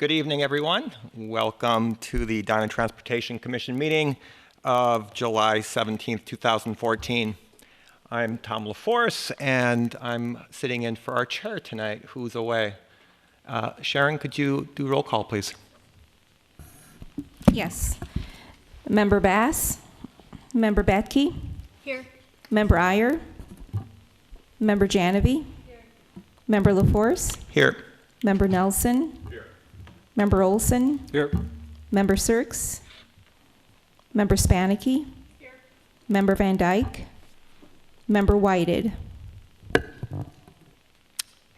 Good evening, everyone. Welcome to the Edina Transportation Commission meeting of July 17th, 2014. I'm Tom LaForce, and I'm sitting in for our chair tonight, who's away. Sharon, could you do roll call, please? Yes. Member Bass, Member Batke. Here. Member Iyer, Member Janovy. Here. Member LaForce. Here. Member Nelson. Here. Member Olson. Here. Member Sirks. Member Spanicky. Here. Member Van Dyke. Member Whited.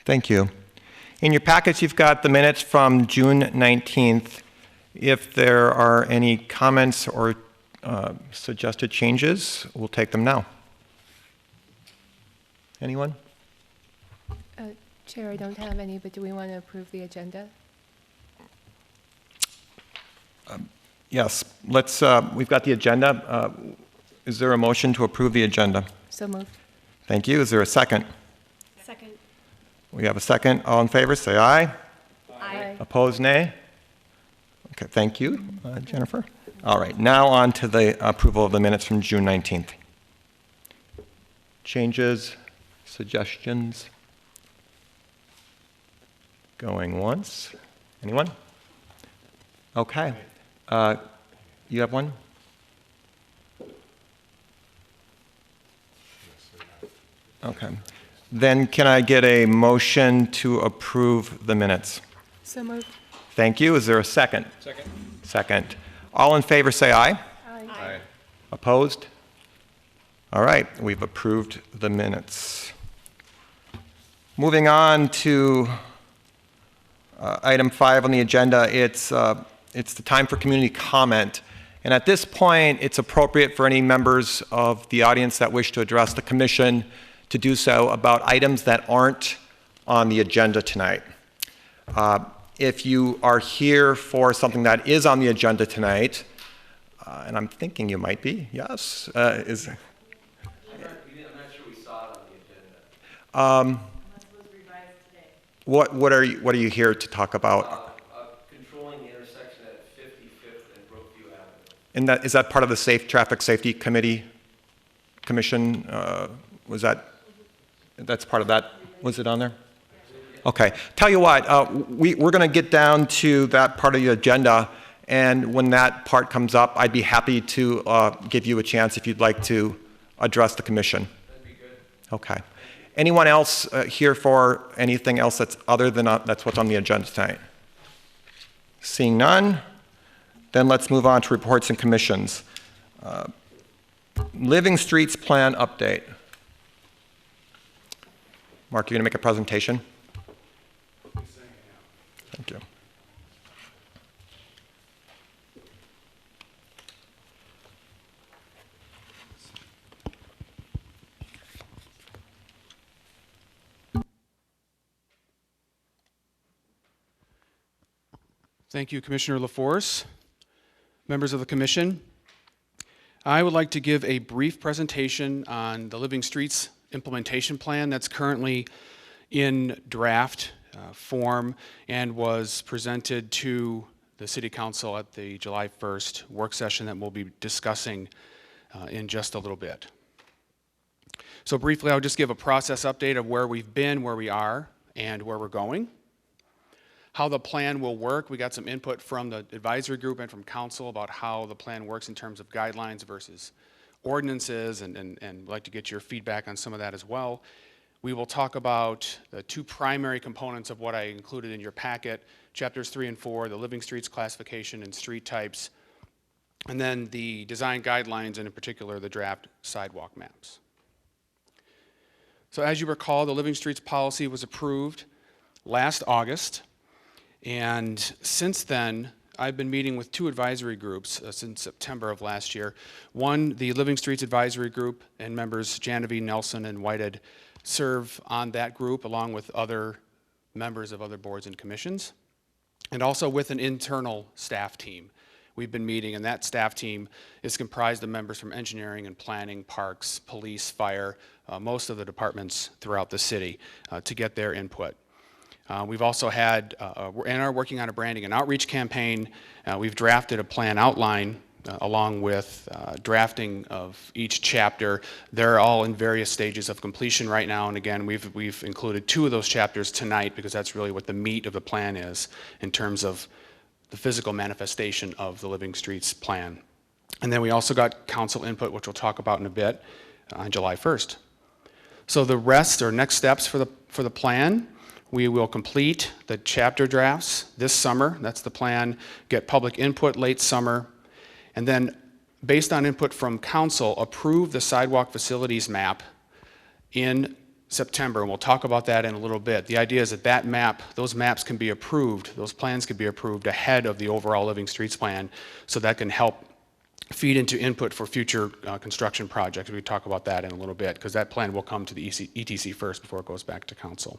Thank you. In your packets, you've got the minutes from June 19th. If there are any comments or suggested changes, we'll take them now. Anyone? Chair, I don't have any, but do we want to approve the agenda? Yes. Let's. We've got the agenda. Is there a motion to approve the agenda? So moved. Thank you. Is there a second? Second. We have a second. All in favor, say aye. Aye. Opposed, nay? Okay, thank you, Jennifer. All right, now on to the approval of the minutes from June 19th. Changes, suggestions? Going once. Anyone? Okay. You have one? Okay. Then can I get a motion to approve the minutes? So moved. Thank you. Is there a second? Second. Second. All in favor say aye. Aye. Opposed? All right, we've approved the minutes. Moving on to item 5 on the agenda, it's the time for community comment. And at this point, it's appropriate for any members of the audience that wish to address the commission to do so about items that aren't on the agenda tonight. If you are here for something that is on the agenda tonight, and I'm thinking you might be, yes, I'm not sure we saw it on the agenda. What are you here to talk about? Controlling the intersection at 55th and Brookview Avenue. And is that part of the Traffic Safety Commission? That's part of that? Was it on there? Okay. Tell you what, we're going to get down to that part of the agenda, and when that part comes up, I'd be happy to give you a chance if you'd like to address the commission. That'd be good. Okay. Anyone else here for anything else that's other than that's what's on the agenda tonight? Seeing none, then let's move on to reports and commissions. Living Streets Plan update. Mark, you're going to make a presentation? Thank you. Thank you, Commissioner LaForce. Members of the Commission, I would like to give a brief presentation on the Living Streets Implementation Plan that's currently in draft form and was presented to the City Council at the July 1st work session that we'll be discussing in just a little bit. So briefly, I'll just give a process update of where we've been, where we are, and where we're going. How the plan will work, we got some input from the advisory group and from council about how the plan works in terms of guidelines versus ordinances, and we'd like to get your feedback on some of that as well. We will talk about the two primary components of what I included in your packet, chapters 3 and 4, the living streets classification and street types, and then the design guidelines, and in particular the draft sidewalk maps. So as you recall, the Living Streets policy was approved last August. And since then, I've been meeting with two advisory groups since September of last year. One, the Living Streets Advisory Group, and members Janovy, Nelson, and Whited serve on that group along with other members of other boards and commissions, and also with an internal staff team. We've been meeting, and that staff team is comprised of members from engineering and planning, parks, police, fire, most of the departments throughout the city to get their input. We've also had, and are working on a branding and outreach campaign. We've drafted a plan outline along with drafting of each chapter. They're all in various stages of completion right now, and again, we've included 2 of those chapters tonight because that's really what the meat of the plan is in terms of the physical manifestation of the Living Streets plan. And then we also got council input, which we'll talk about in a bit, on July 1st. So the rest or next steps for the plan, we will complete the chapter drafts this summer. That's the plan. Get public input late summer. And then, based on input from council, approve the sidewalk facilities map in September. And we'll talk about that in a little bit. The idea is that map, those maps can be approved, those plans can be approved ahead of the overall Living Streets plan, so that can help feed into input for future construction projects. We talk about that in a little bit, because that plan will come to the ETC first before it goes back to council.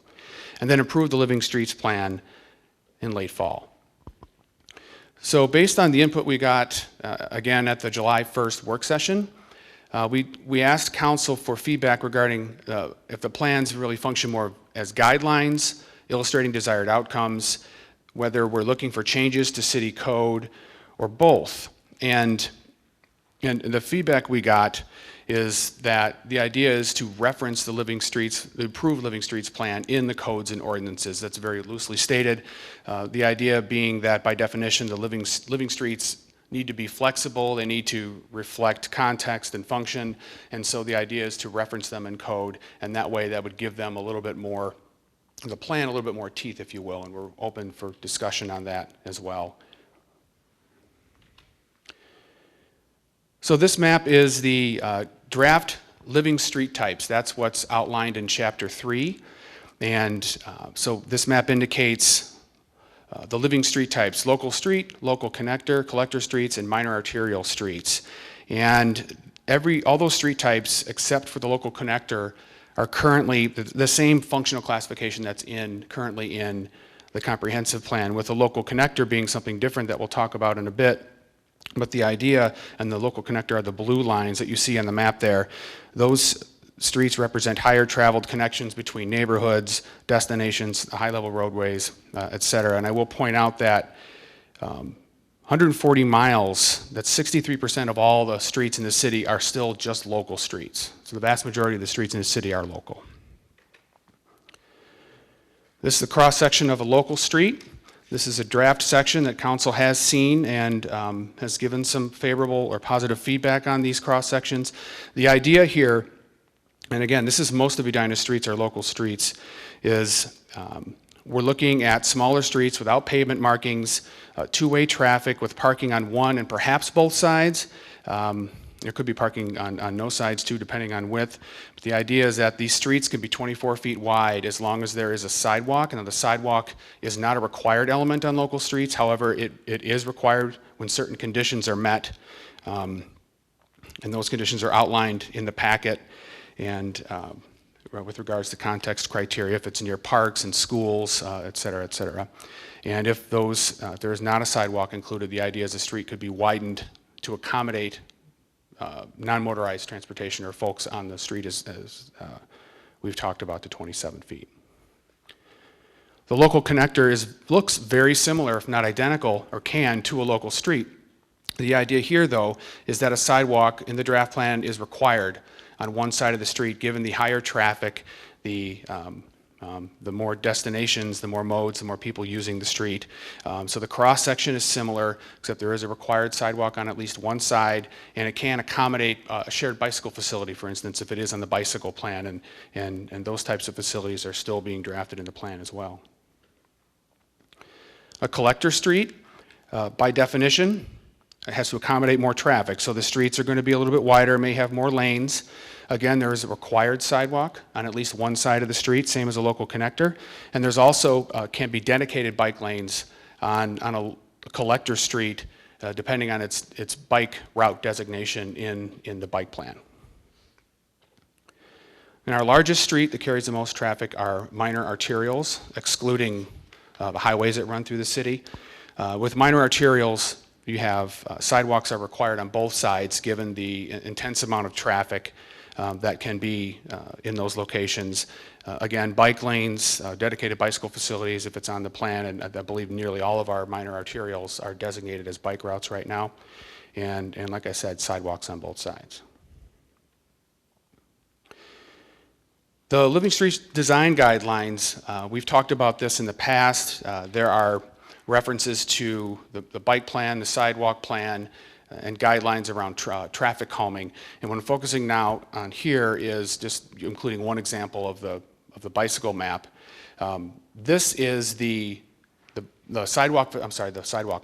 And then approve the Living Streets plan in late fall. So based on the input we got, again, at the July 1st work session, we asked council for feedback regarding if the plans really function more as guidelines, illustrating desired outcomes, whether we're looking for changes to city code, or both. And the feedback we got is that the idea is to reference the approved Living Streets plan in the codes and ordinances. That's very loosely stated. The idea being that by definition, the living streets need to be flexible, they need to reflect context and function, and so the idea is to reference them in code, and that way that would give them a little bit more, the plan a little bit more teeth, if you will, and we're open for discussion on that as well. So this map is the draft living street types. That's what's outlined in Chapter 3. And so this map indicates the living street types: local street, local connector, collector streets, and minor arterial streets. And all those street types, except for the local connector, are currently the same functional classification that's currently in the comprehensive plan, with the local connector being something different that we'll talk about in a bit. But the idea and the local connector are the blue lines that you see on the map there. Those streets represent higher traveled connections between neighborhoods, destinations, high-level roadways, et cetera. And I will point out that 140 miles, that's 63% of all the streets in the city, are still just local streets. So the vast majority of the streets in the city are local. This is the cross-section of a local street. This is a draft section that council has seen and has given some favorable or positive feedback on these cross sections. The idea here, and again, this is most of Edina streets are local streets, is we're looking at smaller streets without pavement markings, two-way traffic with parking on one and perhaps both sides. There could be parking on no sides too, depending on width. But the idea is that these streets can be 24 feet wide as long as there is a sidewalk. And the sidewalk is not a required element on local streets. However, it is required when certain conditions are met. And those conditions are outlined in the packet. And with regards to context criteria, if it's near parks and schools, et cetera, et cetera. And if there is not a sidewalk included, the idea is the street could be widened to accommodate non-motorized transportation or folks on the street as we've talked about, to 27 feet. The local connector looks very similar, if not identical, or to a local street. The idea here, though, is that a sidewalk in the draft plan is required on one side of the street, given the higher traffic, the more destinations, the more modes, the more people using the street. So the cross-section is similar, except there is a required sidewalk on at least one side, and it can accommodate a shared bicycle facility, for instance, if it is on the bicycle plan, and those types of facilities are still being drafted in the plan as well. A collector street, by definition, it has to accommodate more traffic, so the streets are going to be a little bit wider, may have more lanes. Again, there is a required sidewalk on at least one side of the street, same as a local connector. And there's also can be dedicated bike lanes on a collector street, depending on its bike route designation in the bike plan. And our largest street that carries the most traffic are minor arterials, excluding the highways that run through the city. With minor arterials, you have sidewalks are required on both sides, given the intense amount of traffic that can be in those locations. Again, bike lanes, dedicated bicycle facilities if it's on the plan, and I believe nearly all of our minor arterials are designated as bike routes right now. And like I said, sidewalks on both sides. The Living Streets Design Guidelines, we've talked about this in the past. There are references to the bike plan, the sidewalk plan, and guidelines around traffic calming. And what I'm focusing now on here is just including one example of the bicycle map. This is the sidewalk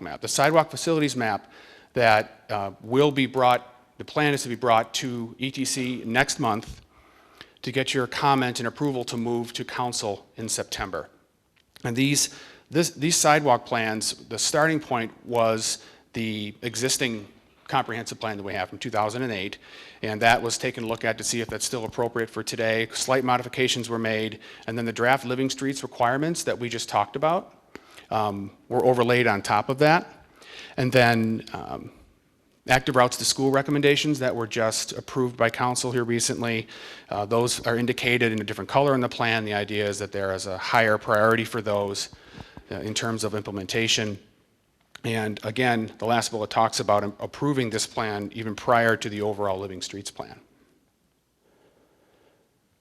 map. The sidewalk facilities map that will be brought, the plan is to be brought to ETC next month to get your comment and approval to move to council in September. And these sidewalk plans, the starting point was the existing comprehensive plan that we have from 2008, and that was taken a look at to see if that's still appropriate for today. Slight modifications were made, and then the draft Living Streets requirements that we just talked about were overlaid on top of that. And then active routes to school recommendations that were just approved by council here recently. Those are indicated in a different color in the plan. The idea is that there is a higher priority for those in terms of implementation. And again, the last bullet talks about approving this plan even prior to the overall Living Streets plan.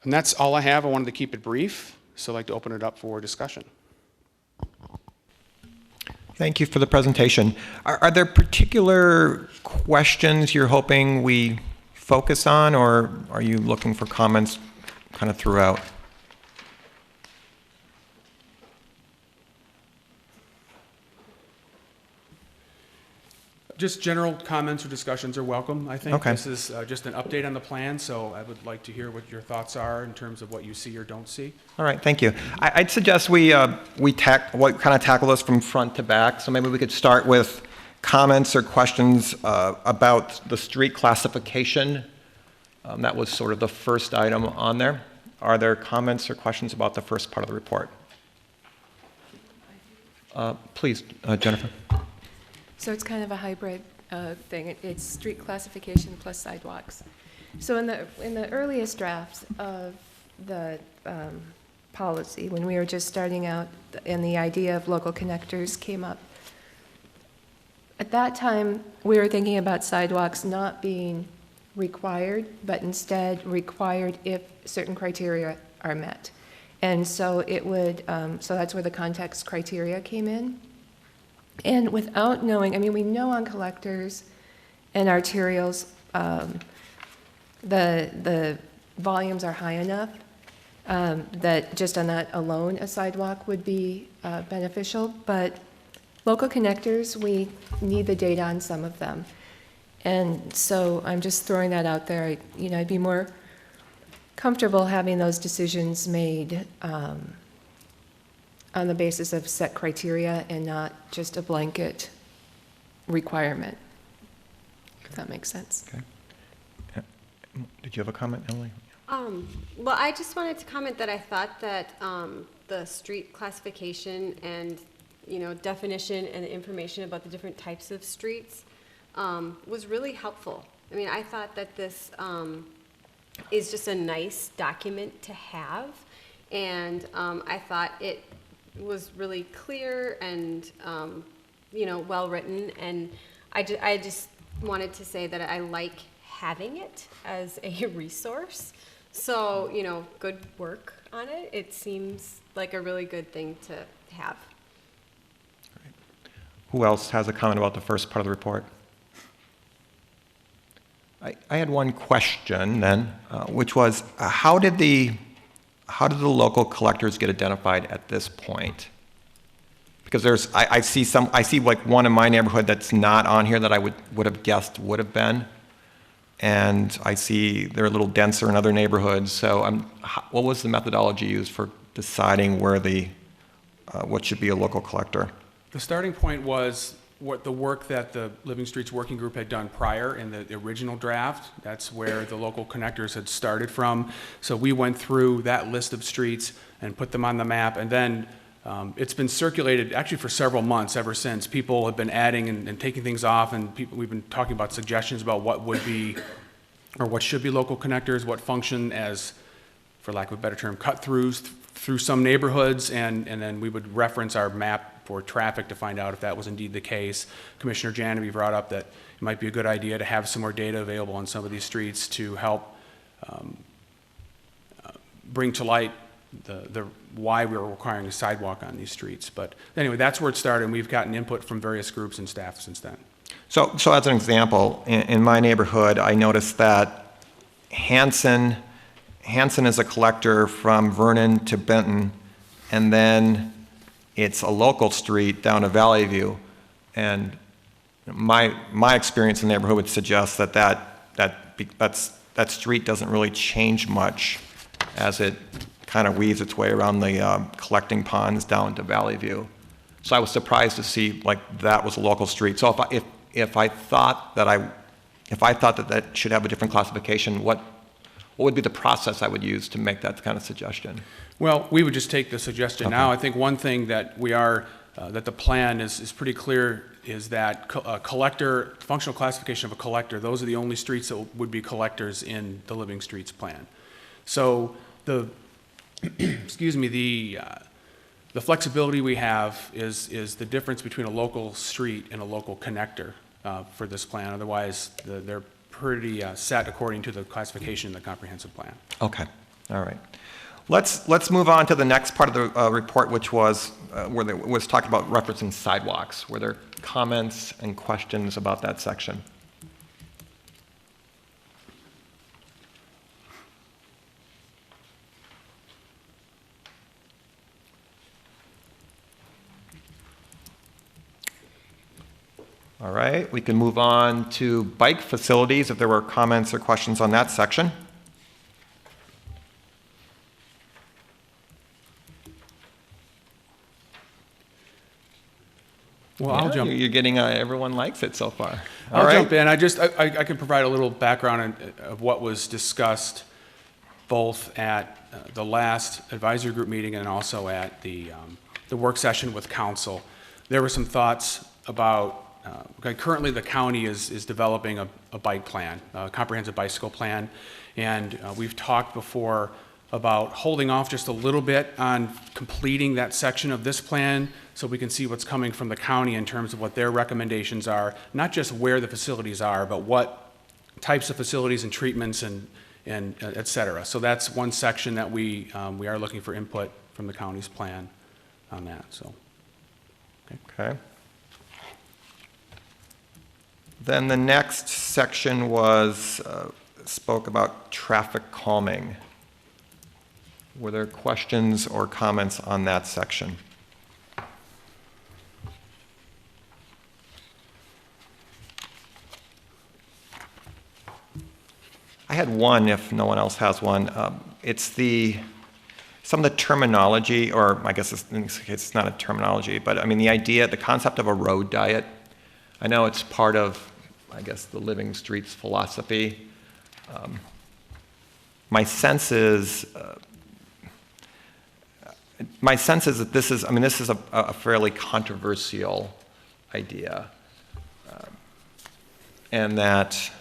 And that's all I have. I wanted to keep it brief, so I'd like to open it up for discussion. Thank you for the presentation. Are there particular questions you're hoping we focus on, or are you looking for comments kind of throughout? Just general comments or discussions are welcome, I think. Okay. This is just an update on the plan, so I would like to hear what your thoughts are in terms of what you see or don't see. All right, thank you. I'd suggest we kind of tackle this from front to back. So maybe we could start with comments or questions about the street classification. That was sort of the first item on there. Are there comments or questions about the first part of the report? Please, Jennifer. So it's kind of a hybrid thing. It's street classification plus sidewalks. So in the earliest drafts of the policy, when we were just starting out and the idea of local connectors came up, at that time we were thinking about sidewalks not being required, but instead required if certain criteria are met. And so it would, so that's where the context criteria came in. And without knowing, I mean, we know on collectors and arterials, the volumes are high enough that just on that alone, a sidewalk would be beneficial. But local connectors, we need the data on some of them. And so I'm just throwing that out there. I'd be more comfortable having those decisions made on the basis of set criteria and not just a blanket requirement, if that makes sense. Okay. Did you have a comment, Emily? Well, I just wanted to comment that I thought that the street classification and, definition and information about the different types of streets was really helpful. I mean, I thought that this is just a nice document to have, and I thought it was really clear and, well written, and I just wanted to say that I like having it as a resource. So, good work on it. It seems like a really good thing to have. Great. Who else has a comment about the first part of the report? I had one question then, which was, how did the local collectors get identified at this point? Because I see like one in my neighborhood that's not on here that I would have guessed would have been, and I see they're a little denser in other neighborhoods. So what was the methodology used for deciding where what should be a local collector? The starting point was the work that the Living Streets Working Group had done prior in the original draft. That's where the local connectors had started from. So we went through that list of streets and put them on the map, and then it's been circulated actually for several months ever since. People have been adding and taking things off, and we've been talking about suggestions about what would be or what should be local connectors, what function as, for lack of a better term, cut-throughs through some neighborhoods, and then we would reference our map for traffic to find out if that was indeed the case. Commissioner Janevi brought up that it might be a good idea to have some more data available on some of these streets to help bring to light the why we were requiring a sidewalk on these streets. But anyway, that's where it started, and we've gotten input from various groups and staff since then. So as an example, in my neighborhood, I noticed that Hanson is a collector from Vernon to Benton, and then it's a local street down to Valley View. And my experience in the neighborhood would suggest that street doesn't really change much as it kind of weaves its way around the collecting ponds down to Valley View. So I was surprised to see like that was a local street. So if I thought that should have a different classification, what would be the process I would use to make that kind of suggestion? Well, we would just take the suggestion Okay. now. I think one thing that that the plan is pretty clear is that collector, functional classification of a collector, those are the only streets that would be collectors in the Living Streets plan. So the, excuse me, the flexibility we have is the difference between a local street and a local connector for this plan. Otherwise, they're pretty set according to the classification in the comprehensive plan. Okay, all right. Let's move on to the next part of the report, which was where it was talking about referencing sidewalks. Were there comments and questions about that section? All right, we can move on to bike facilities if there were comments or questions on that section. Well, I'll jump. You're getting, everyone likes it so far. All I'll right. jump in. I can provide a little background of what was discussed both at the last advisory group meeting and also at the work session with council. There were some thoughts about, currently the county is developing a bike plan, a comprehensive bicycle plan, and we've talked before about holding off just a little bit on completing that section of this plan so we can see what's coming from the county in terms of what their recommendations are, not just where the facilities are, but what types of facilities and treatments and et cetera. So that's one section that we are looking for input from the county's plan on that. So, Okay. Then the next section was, spoke about traffic calming. Were there questions or comments on that section? I had one, if no one else has one. It's some of the terminology, or I guess in this case it's not a terminology, but I mean the concept of a road diet. I know it's part of, I guess, the Living Streets philosophy. My sense is that this is a fairly controversial idea, and that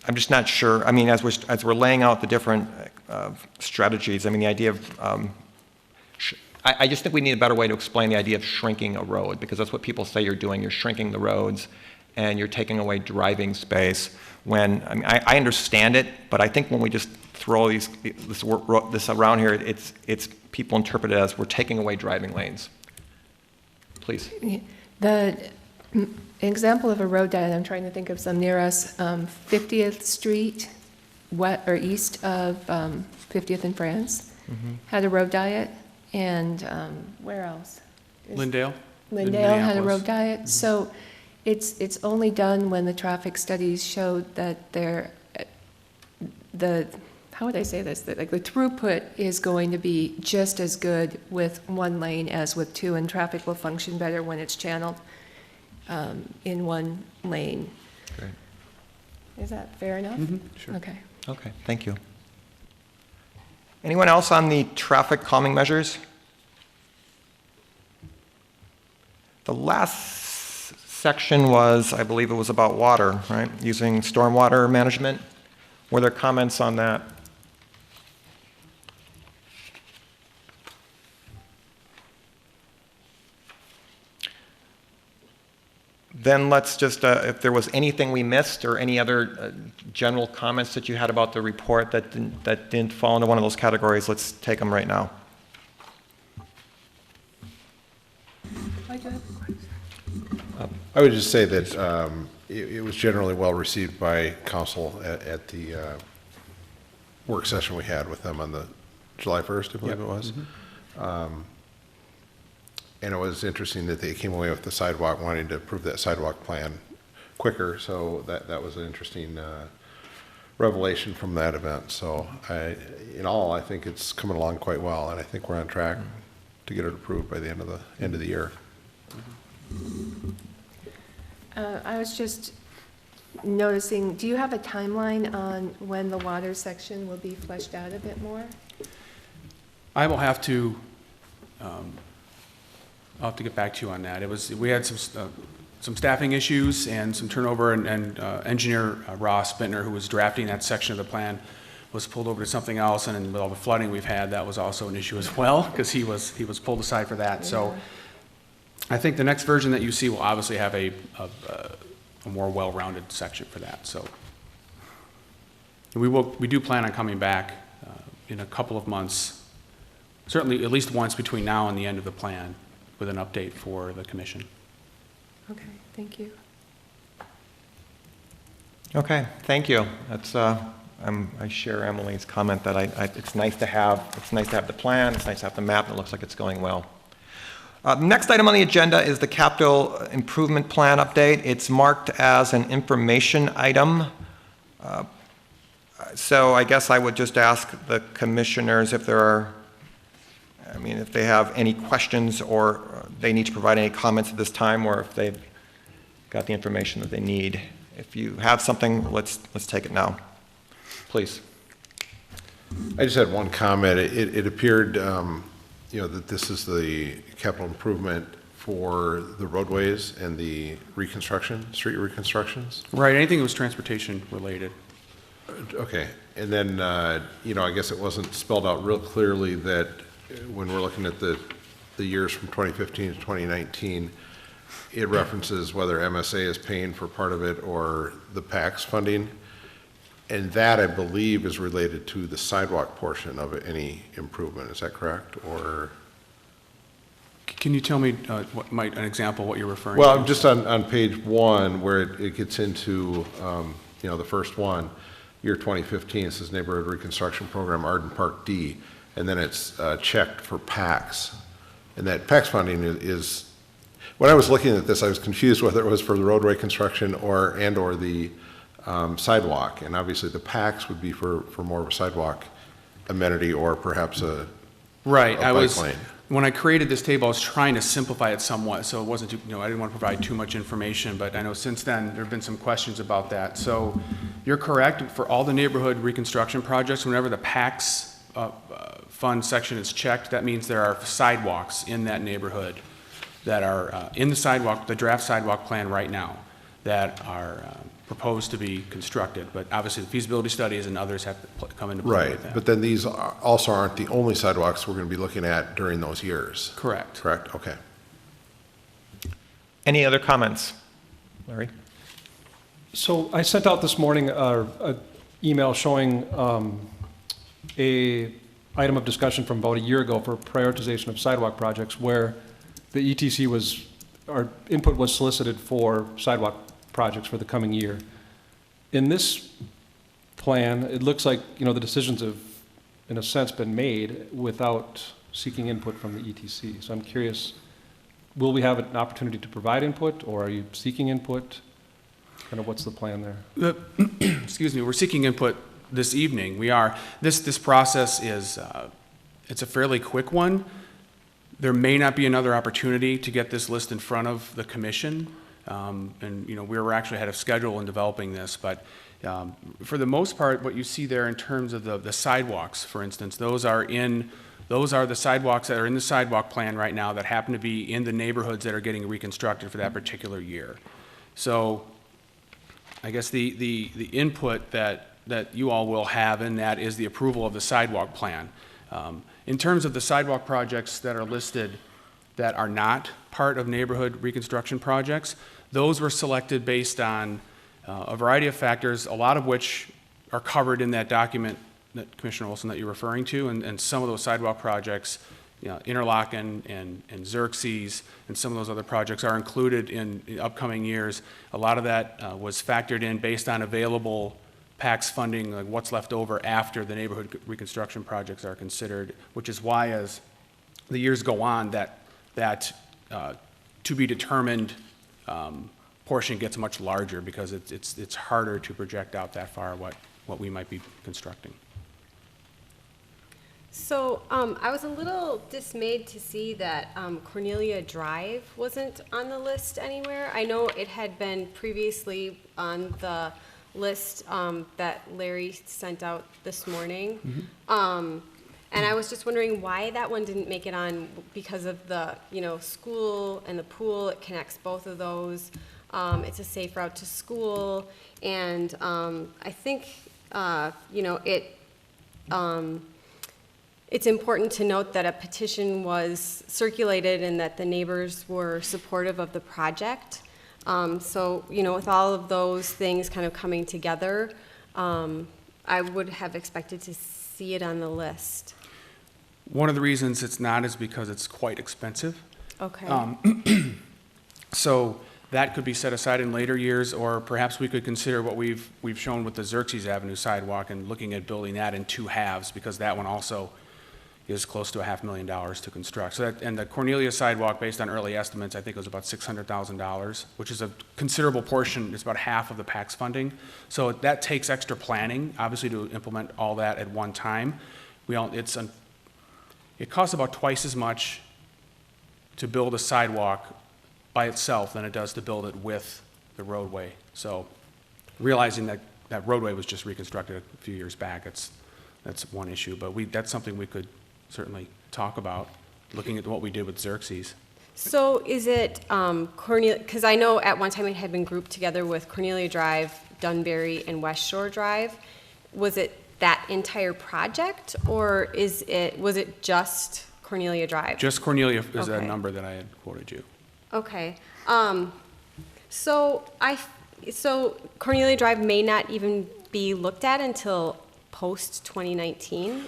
I'm just not sure. I mean, as we're laying out the different strategies, I mean, the idea of I just think we need a better way to explain the idea of shrinking a road, because that's what people say you're doing. You're shrinking the roads, and you're taking away driving space. When I mean, I understand it, but I think when we just throw this around here, it's people interpret it as we're taking away driving lanes. Please. The example of a road diet, I'm trying to think of some near us, 50th Street, east of 50th in France, had a road diet, and where else? Lindale? Lindale had a Minneapolis. road diet. So it's only done when the traffic studies showed that how would I say this? That like the throughput is going to be just as good with one lane as with two, and traffic will function better when it's channeled in one lane. Great. Is that fair enough? Sure. Okay. Okay, thank you. Anyone else on the traffic calming measures? The last section was, I believe it was about water, right? Using stormwater management. Were there comments on that? Then let's just, if there was anything we missed or any other general comments that you had about the report that didn't fall into one of those categories, let's take them right now. I would just say that it was generally well received by council at the work session we had with them on the July 1st, I believe it was. And it was interesting that they came away with the sidewalk, wanting to approve that sidewalk plan quicker, so that was an interesting revelation from that event. So in all, I think it's coming along quite well, and I think we're on track to get it approved by the end of the year. I was just noticing, do you have a timeline on when the water section will be fleshed out a bit more? I will have to, I'll have to get back to you on that. We had some staffing issues and some turnover, and engineer Ross Bittner, who was drafting that section of the plan, was pulled over to something else, and with all the flooding we've had, that was also an issue as well, because he was pulled aside for that. Yeah. So I think the next version that you see will obviously have a more well-rounded section for that. So we do plan on coming back in a couple of months, certainly at least once between now and the end of the plan, with an update for the commission. Okay, thank you. Okay, thank you. That's I share Emily's comment that it's nice to have the plan, it's nice to have the map, and it looks like it's going well. Next item on the agenda is the capital improvement plan update. It's marked as an information item. So I guess I would just ask the commissioners if they have any questions or they need to provide any comments at this time, or if they've got the information that they need. If you have something, let's take it now. Please. I just had one comment. It appeared, that this is the capital improvement for the roadways and the street reconstructions. Right, anything that was transportation related. Okay, and then, I guess it wasn't spelled out real clearly that when we're looking at the years from 2015 to 2019, it references whether MSA is paying for part of it or the PACS funding. And that, I believe, is related to the sidewalk portion of any improvement. Is that correct? Or can you tell me an example of what you're referring to? Well, just on page 1, where it gets into, the first one, year 2015, it says Neighborhood Reconstruction Program, Arden Park D, and then it's checked for PACS. And that PACS funding is, when I was looking at this, I was confused whether it was for the roadway construction or the sidewalk, and obviously the PACS would be for more of a sidewalk amenity or perhaps a right. A bike lane. When I created this table, I was trying to simplify it somewhat, so it wasn't too, I didn't want to provide too much information, but I know since then there have been some questions about that. So you're correct, for all the neighborhood reconstruction projects, whenever the PACS fund section is checked, that means there are sidewalks in that neighborhood that are in the draft sidewalk plan right now that are proposed to be constructed, but obviously the feasibility studies and others have to come into play with that. Right, but then these also aren't the only sidewalks we're going to be looking at during those years. Correct. Correct, okay. Any other comments? Larry? So I sent out this morning an email showing a item of discussion from about a year ago for prioritization of sidewalk projects, where the ETC our input was solicited for sidewalk projects for the coming year. In this plan, it looks like, the decisions have, in a sense, been made without seeking input from the ETC. So I'm curious, will we have an opportunity to provide input, or are you seeking input? Kind of what's the plan there? Excuse me, we're seeking input this evening. We are. This process is, it's a fairly quick one. There may not be another opportunity to get this list in front of the commission. And we were actually ahead of schedule in developing this, but for the most part, what you see there in terms of the sidewalks, for instance, those are in Those are the sidewalks that are in the sidewalk plan right now that happen to be in the neighborhoods that are getting reconstructed for that particular year. So I guess the input that you all will have in that is the approval of the sidewalk plan. In terms of the sidewalk projects that are listed that are not part of neighborhood reconstruction projects, those were selected based on a variety of factors, a lot of which are covered in that document that Commissioner Olson that you're referring to, and some of those sidewalk projects, Interlochen and Xerxes, and some of those other projects are included in the upcoming years. A lot of that was factored in based on available PACS funding, like what's left over after the neighborhood reconstruction projects are considered, which is why as the years go on, that to be determined portion gets much larger because it's harder to project out that far what we might be constructing. So I was a little dismayed to see that Cornelia Drive wasn't on the list anywhere. I know it had been previously on the list that Larry sent out this morning. And I was just wondering why that one didn't make it on because of the, school and the pool. It connects both of those. It's a safe route to school. And I think, it's important to note that a petition was circulated and that the neighbors were supportive of the project. So, with all of those things kind of coming together, I would have expected to see it on the list. One of the reasons it's not is because it's quite expensive. Okay. So that could be set aside in later years, or perhaps we could consider what we've shown with the Xerxes Avenue sidewalk and looking at building that in two halves, because that one also is close to $500,000 to construct. So that, and the Cornelia sidewalk, based on early estimates, I think it was about $600,000, which is a considerable portion. It's about half of the PACS funding. So that takes extra planning, obviously, to implement all that at one time. It costs about twice as much to build a sidewalk by itself than it does to build it with the roadway. So realizing that that roadway was just reconstructed a few years back, that's one issue. But that's something we could certainly talk about, looking at what we did with Xerxes. So is it Cornelia, because I know at one time it had been grouped together with Cornelia Drive, Dunbury, and West Shore Drive. Was it that entire project, or was it just Cornelia Drive? Just Cornelia is Okay. a number that I had quoted you. Okay. So Cornelia Drive may not even be looked at until post 2019.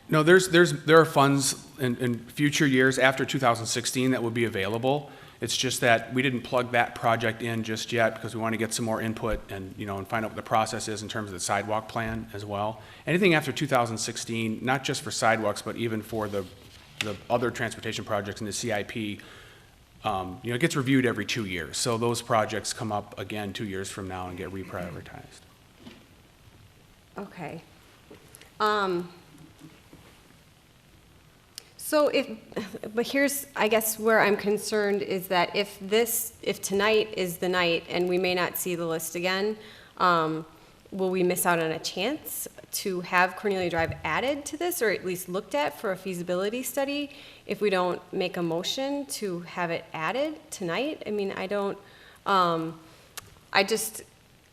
No, there are funds in future years after 2016 that would be available. It's just that we didn't plug that project in just yet because we want to get some more input and find out what the process is in terms of the sidewalk plan as well. Anything after 2016, not just for sidewalks, but even for the other transportation projects in the CIP, it gets reviewed every 2 years. So those projects come up again 2 years from now and get reprioritized. Okay. But here's, I guess, where I'm concerned is that if tonight is the night and we may not see the list again, will we miss out on a chance to have Cornelia Drive added to this, or at least looked at for a feasibility study, if we don't make a motion to have it added tonight? I mean, I just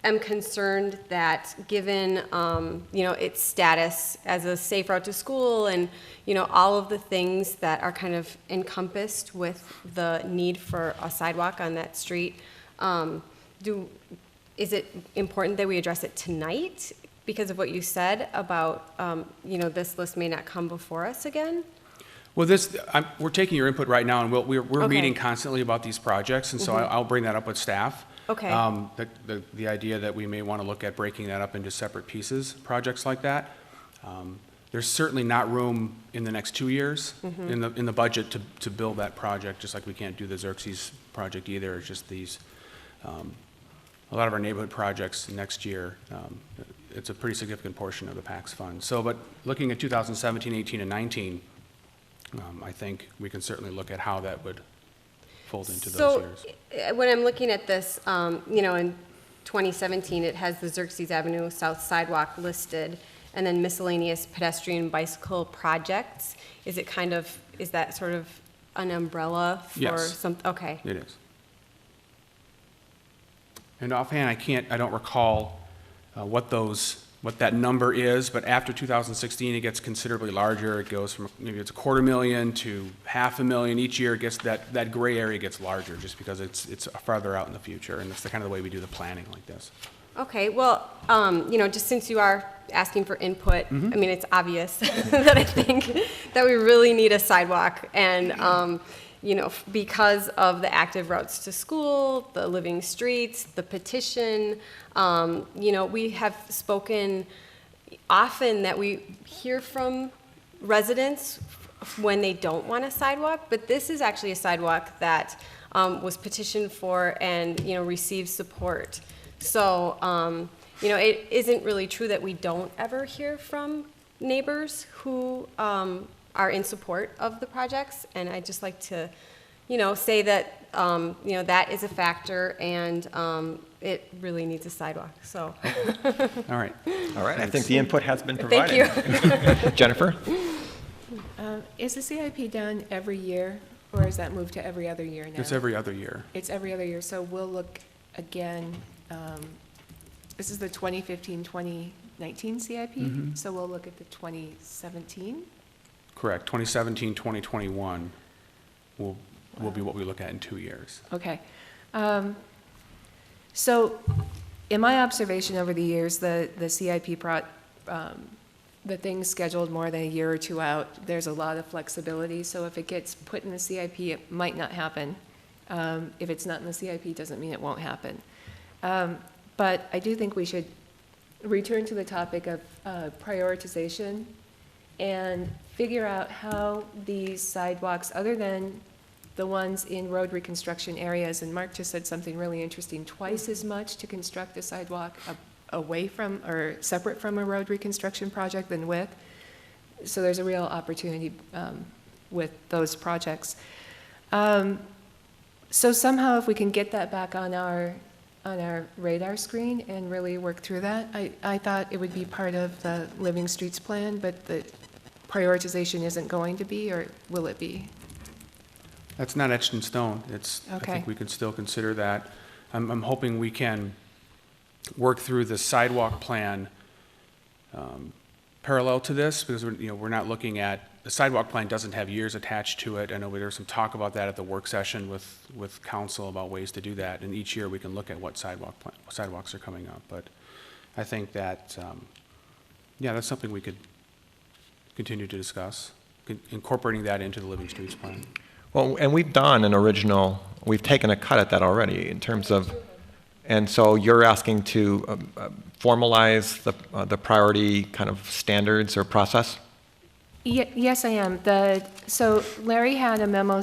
am concerned that given, its status as a safe route to school and, all of the things that are kind of encompassed with the need for a sidewalk on that street, is it important that we address it tonight because of what you said about, this list may not come before us again? Well, we're taking your input right now, and we're Okay. meeting constantly about these projects, and so I'll bring that up with staff. Okay. The idea that we may want to look at breaking that up into separate pieces, projects like that. There's certainly not room in the next 2 years in the budget to build that project, just like we can't do the Xerxes project either. It's just these, a lot of our neighborhood projects next year, it's a pretty significant portion of the PACS fund. So, but looking at 2017, 18, and 19, I think we can certainly look at how that would fold into those years. So when I'm looking at this, in 2017, it has the Xerxes Avenue South sidewalk listed, and then miscellaneous pedestrian bicycle projects. Is that sort of an umbrella for Yes. some, okay. It is. And offhand, I don't recall what that number is, but after 2016, it gets considerably larger. It goes from, maybe it's $250,000 to $500,000. Each year, it gets, that gray area gets larger, just because it's farther out in the future, and it's the kind of the way we do the planning like this. Okay, well, just since you are asking for input, I mean, it's obvious that I think that we really need a sidewalk. And, because of the active routes to school, the living streets, the petition, we have spoken often that we hear from residents when they don't want a sidewalk, but this is actually a sidewalk that was petitioned for and, received support. So, it isn't really true that we don't ever hear from neighbors who are in support of the projects. And I'd just like to, say that, that is a factor, and it really needs a sidewalk, so. All right. All right, I think the input has been Thank provided. you. Jennifer? Is the CIP done every year, or is that moved to every other year now? It's every other year. It's every other year, so we'll look again. This is the 2015-2019 CIP, so we'll look at the 2017. Correct. 2017, 2021 will be what we look at in 2 years. Okay. So in my observation over the years, the CIP brought the things scheduled more than a year or two out. There's a lot of flexibility, so if it gets put in the CIP, it might not happen. If it's not in the CIP, it doesn't mean it won't happen. But I do think we should return to the topic of prioritization and figure out how these sidewalks, other than the ones in road reconstruction areas, and Mark just said something really interesting, twice as much to construct a sidewalk away from or separate from a road reconstruction project than with. So there's a real opportunity with those projects. So somehow if we can get that back on our radar screen and really work through that, I thought it would be part of the Living Streets plan, but the prioritization isn't going to be, or will it be? That's not etched in stone. I Okay. think we can still consider that. I'm hoping we can work through the sidewalk plan parallel to this, because we're not looking at, the sidewalk plan doesn't have years attached to it. I know there was some talk about that at the work session with council about ways to do that, and each year we can look at what sidewalks are coming up. But I think that, that's something we could continue to discuss, incorporating that into the Living Streets plan. Well, and we've taken a cut at that already in terms of, and so you're asking to formalize the priority kind of standards or process? Yes, I am. So Larry had a memo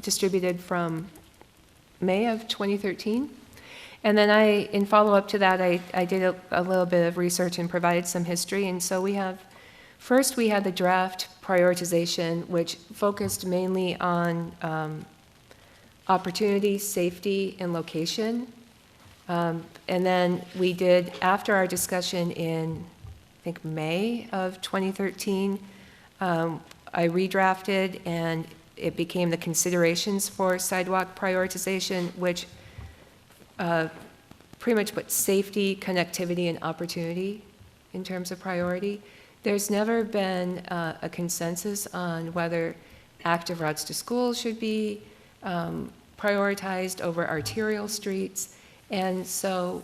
distributed from May of 2013. And then in follow-up to that, I did a little bit of research and provided some history. And so we had the draft prioritization, which focused mainly on opportunity, safety, and location. And then we did, after our discussion in, I think, May of 2013, I redrafted, and it became the considerations for sidewalk prioritization, which pretty much put safety, connectivity, and opportunity in terms of priority. There's never been a consensus on whether active routes to school should be prioritized over arterial streets. And so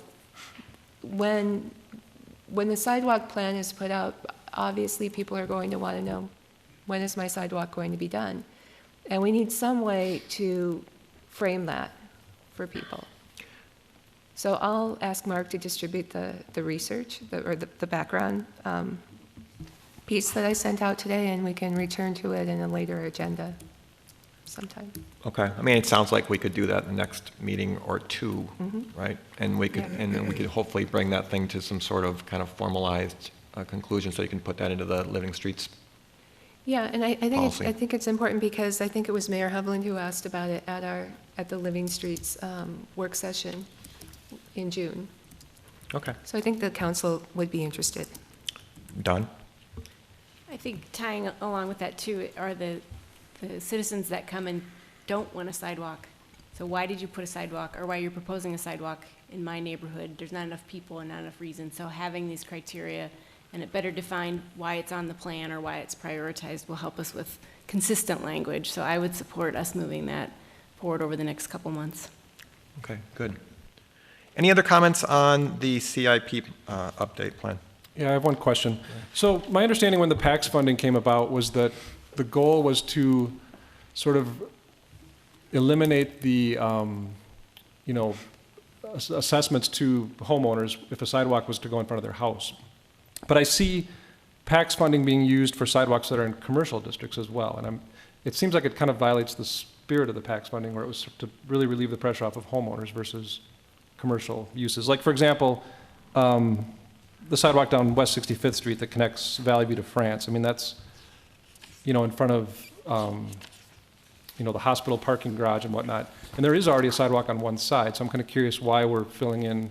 when the sidewalk plan is put out, obviously people are going to want to know, when is my sidewalk going to be done? And we need some way to frame that for people. So I'll ask Mark to distribute the research, the background piece that I sent out today, and we can return to it in a later agenda sometime. Okay. I mean, it sounds like we could do that in the next meeting or two, right? And we could, and then we could hopefully bring that thing to some sort of kind of formalized conclusion, so you can put that into the Living Streets. Yeah, and I Policy. think it's important, because I think it was Mayor Hovland who asked about it at the Living Streets work session in June. Okay. So I think the council would be interested. done. I think tying along with that too are the citizens that come and don't want a sidewalk. So why did you put a sidewalk, or why you're proposing a sidewalk in my neighborhood? There's not enough people and not enough reason. So having these criteria and it better defined why it's on the plan or why it's prioritized will help us with consistent language. So I would support us moving that forward over the next couple months. Okay, good. Any other comments on the CIP update plan? Yeah, I have one question. So my understanding when the PACS funding came about was that the goal was to sort of eliminate the, assessments to homeowners if a sidewalk was to go in front of their house. But I see PACS funding being used for sidewalks that are in commercial districts as well. And it seems like it kind of violates the spirit of the PACS funding, where it was to really relieve the pressure off of homeowners versus commercial uses. Like, for example, the sidewalk down West 65th Street that connects Valley View to France. I mean, that's, in front of, the hospital parking garage and whatnot. And there is already a sidewalk on one side, so I'm kind of curious why we're filling in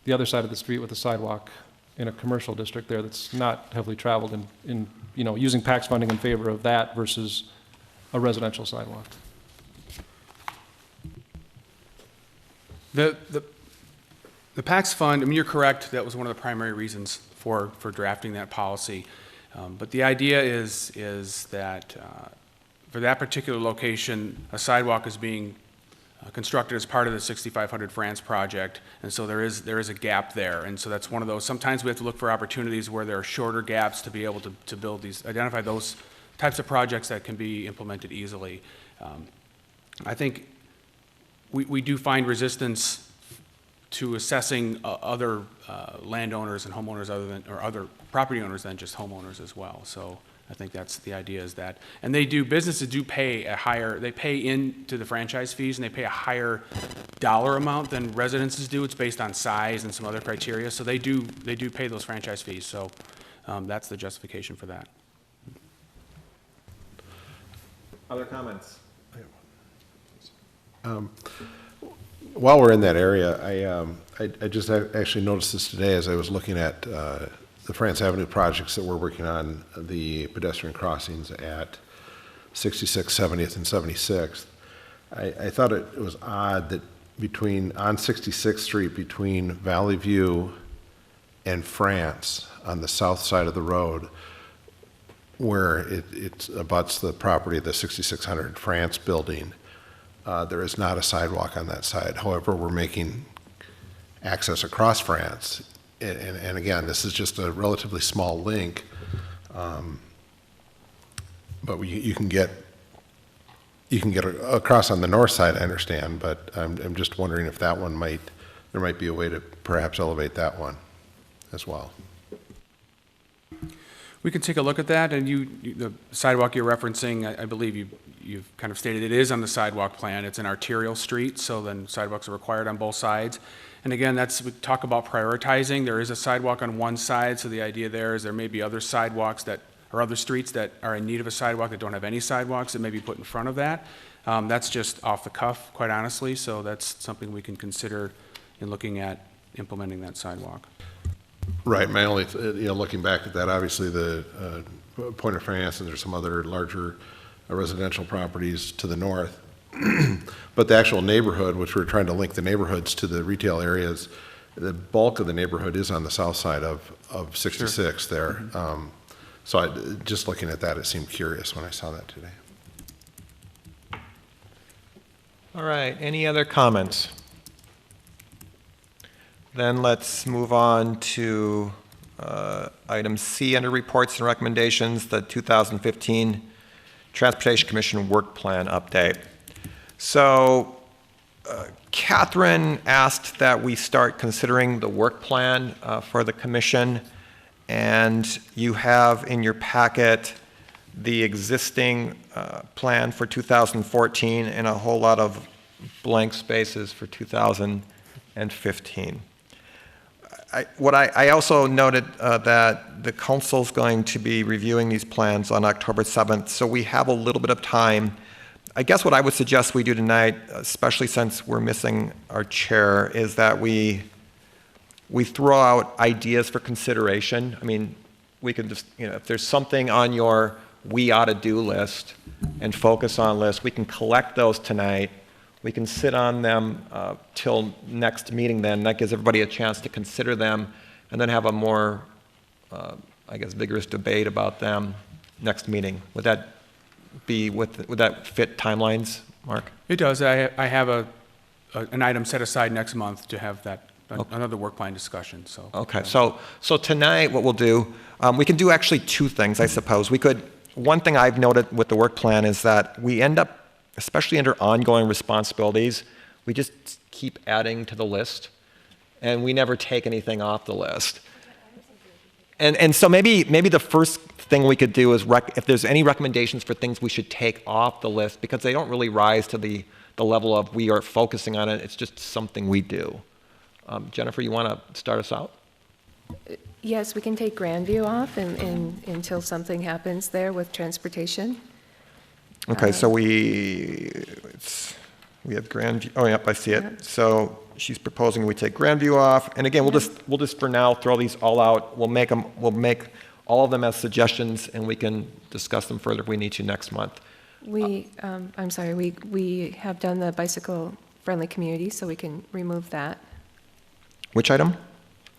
the other side of the street with a sidewalk in a commercial district there that's not heavily traveled in using PACS funding in favor of that versus a residential sidewalk. The PACS fund, I mean, you're correct, that was one of the primary reasons for drafting that policy. But the idea is that for that particular location, a sidewalk is being constructed as part of the 6500 France project, and so there is a gap there. And so that's one of those, sometimes we have to look for opportunities where there are shorter gaps to be able to build these, identify those types of projects that can be implemented easily. I think we do find resistance to assessing other landowners and homeowners or other property owners than just homeowners as well. So I think that's the idea, is that, and businesses do pay they pay into the franchise fees, and they pay a higher dollar amount than residences do. It's based on size and some other criteria, so they do pay those franchise fees. So that's the justification for that. Other comments? While we're in that area, I just actually noticed this today as I was looking at the France Avenue projects that we're working on, the pedestrian crossings at 66th, 70th, and 76th. I thought it was odd that on 66th Street, between Valley View and France, on the south side of the road, where it abuts the property of the 6600 France building, there is not a sidewalk on that side. However, we're making access across France. And again, this is just a relatively small link, but you can get across on the north side, I understand, but I'm just wondering if that one there might be a way to perhaps elevate that one as well. We can take a look at that, and the sidewalk you're referencing, I believe you've kind of stated it is on the sidewalk plan. It's an arterial street, so then sidewalks are required on both sides. And again, we talk about prioritizing. There is a sidewalk on one side, so the idea there is there may be other sidewalks or other streets that are in need of a sidewalk that don't have any sidewalks that may be put in front of that. That's just off the cuff, quite honestly, so that's something we can consider in looking at implementing that sidewalk. Right. My only, looking back at that, obviously the Point of France, and there's some other larger residential properties to the north. But the actual neighborhood, which we're trying to link the neighborhoods to the retail areas, the bulk of the neighborhood is on the south side of 66 there. Mm-hmm. So just looking at that, it seemed curious when I saw that today. All right, any other comments? Then let's move on to item C under reports and recommendations, the 2015 Transportation Commission Work Plan update. So Catherine asked that we start considering the work plan for the commission, and you have in your packet the existing plan for 2014 and a whole lot of blank spaces for 2015. I also noted that the council's going to be reviewing these plans on October 7th, so we have a little bit of time. I guess what I would suggest we do tonight, especially since we're missing our chair, is that we throw out ideas for consideration. I mean, we can just, if there's something on your we ought to do list and focus on list, we can collect those tonight. We can sit on them till next meeting then. That gives everybody a chance to consider them and then have a more, vigorous debate about them next meeting. Would that fit timelines, Mark? It does. I have an item set aside next month to have that, another work plan discussion, so. Okay, so tonight what we'll do, we can do actually two things, I suppose. One thing I've noted with the work plan is that we end up, especially under ongoing responsibilities, we just keep adding to the list, and we never take anything off the list. And so maybe the first thing we could do is if there's any recommendations for things we should take off the list, because they don't really rise to the level of we are focusing on it, it's just something we do. Jennifer, you want to start us out? Yes, we can take Grandview off until something happens there with transportation. Okay, so we have Grandview, oh, yep, I see it. Yeah. So she's proposing we take Grandview off, and again, we'll just for now throw these all out. We'll make all of them as suggestions, and we can discuss them further if we need to next month. We have done the bicycle-friendly community, so we can remove that. Which item?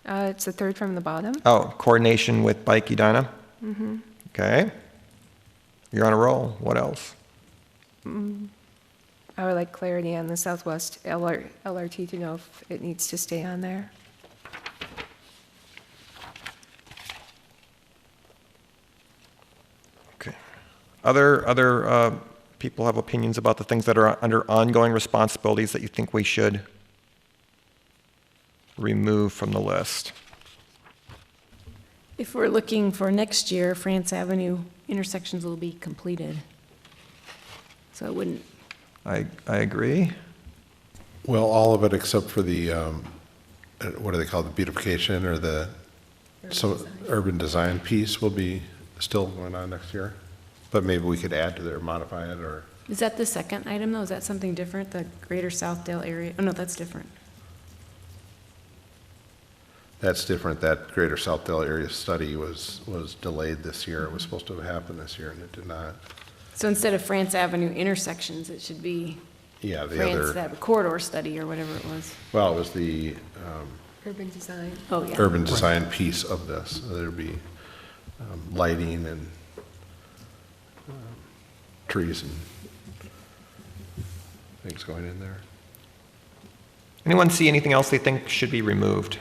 It's the third from the bottom. Oh, coordination with Bike Edina? Mm-hmm. Okay. You're on a roll. What else? I would like clarity on the Southwest LRT to know if it needs to stay on there. Okay. Other people have opinions about the things that are under ongoing responsibilities that you think we should remove from the list? If we're looking for next year, France Avenue intersections will be completed. So it wouldn't, I agree. Well, all of it except for the, what do they call it, the beautification or the urban design piece will be still going on next year. But maybe we could add to it or modify it or. is that the second item though? Is that something different, the Greater Southdale area? Oh, no, that's different. That's different. That Greater Southdale area study was delayed this year. It was supposed to have happened this year and it did not. So instead of France Avenue intersections, it should be Yeah, the France other, corridor study or whatever it was. well, it was the Urban design. Oh, yeah. urban design piece of this. There'd be lighting and trees and things going in there. Anyone see anything else they think should be removed?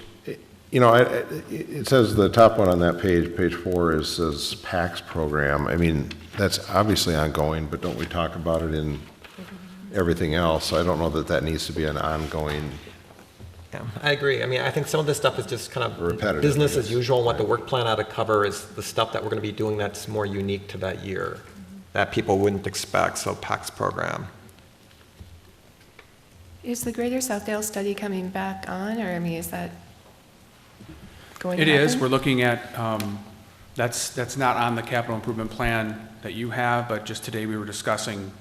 You know, it says the top one on that page 4 says PACS program. I mean, that's obviously ongoing, but don't we talk about it in everything else? So I don't know that needs to be an ongoing. Yeah, I agree. I mean, I think some of this stuff is just kind of Repetitive, business I as guess. usual. And what the work plan ought to cover is the stuff that we're going to be doing that's more unique to that year, that people wouldn't expect. So PACS program. Is the Greater Southdale study coming back on, or, I mean, is that going to It happen? is. We're looking at, that's not on the capital improvement plan that you have, but just today we were discussing,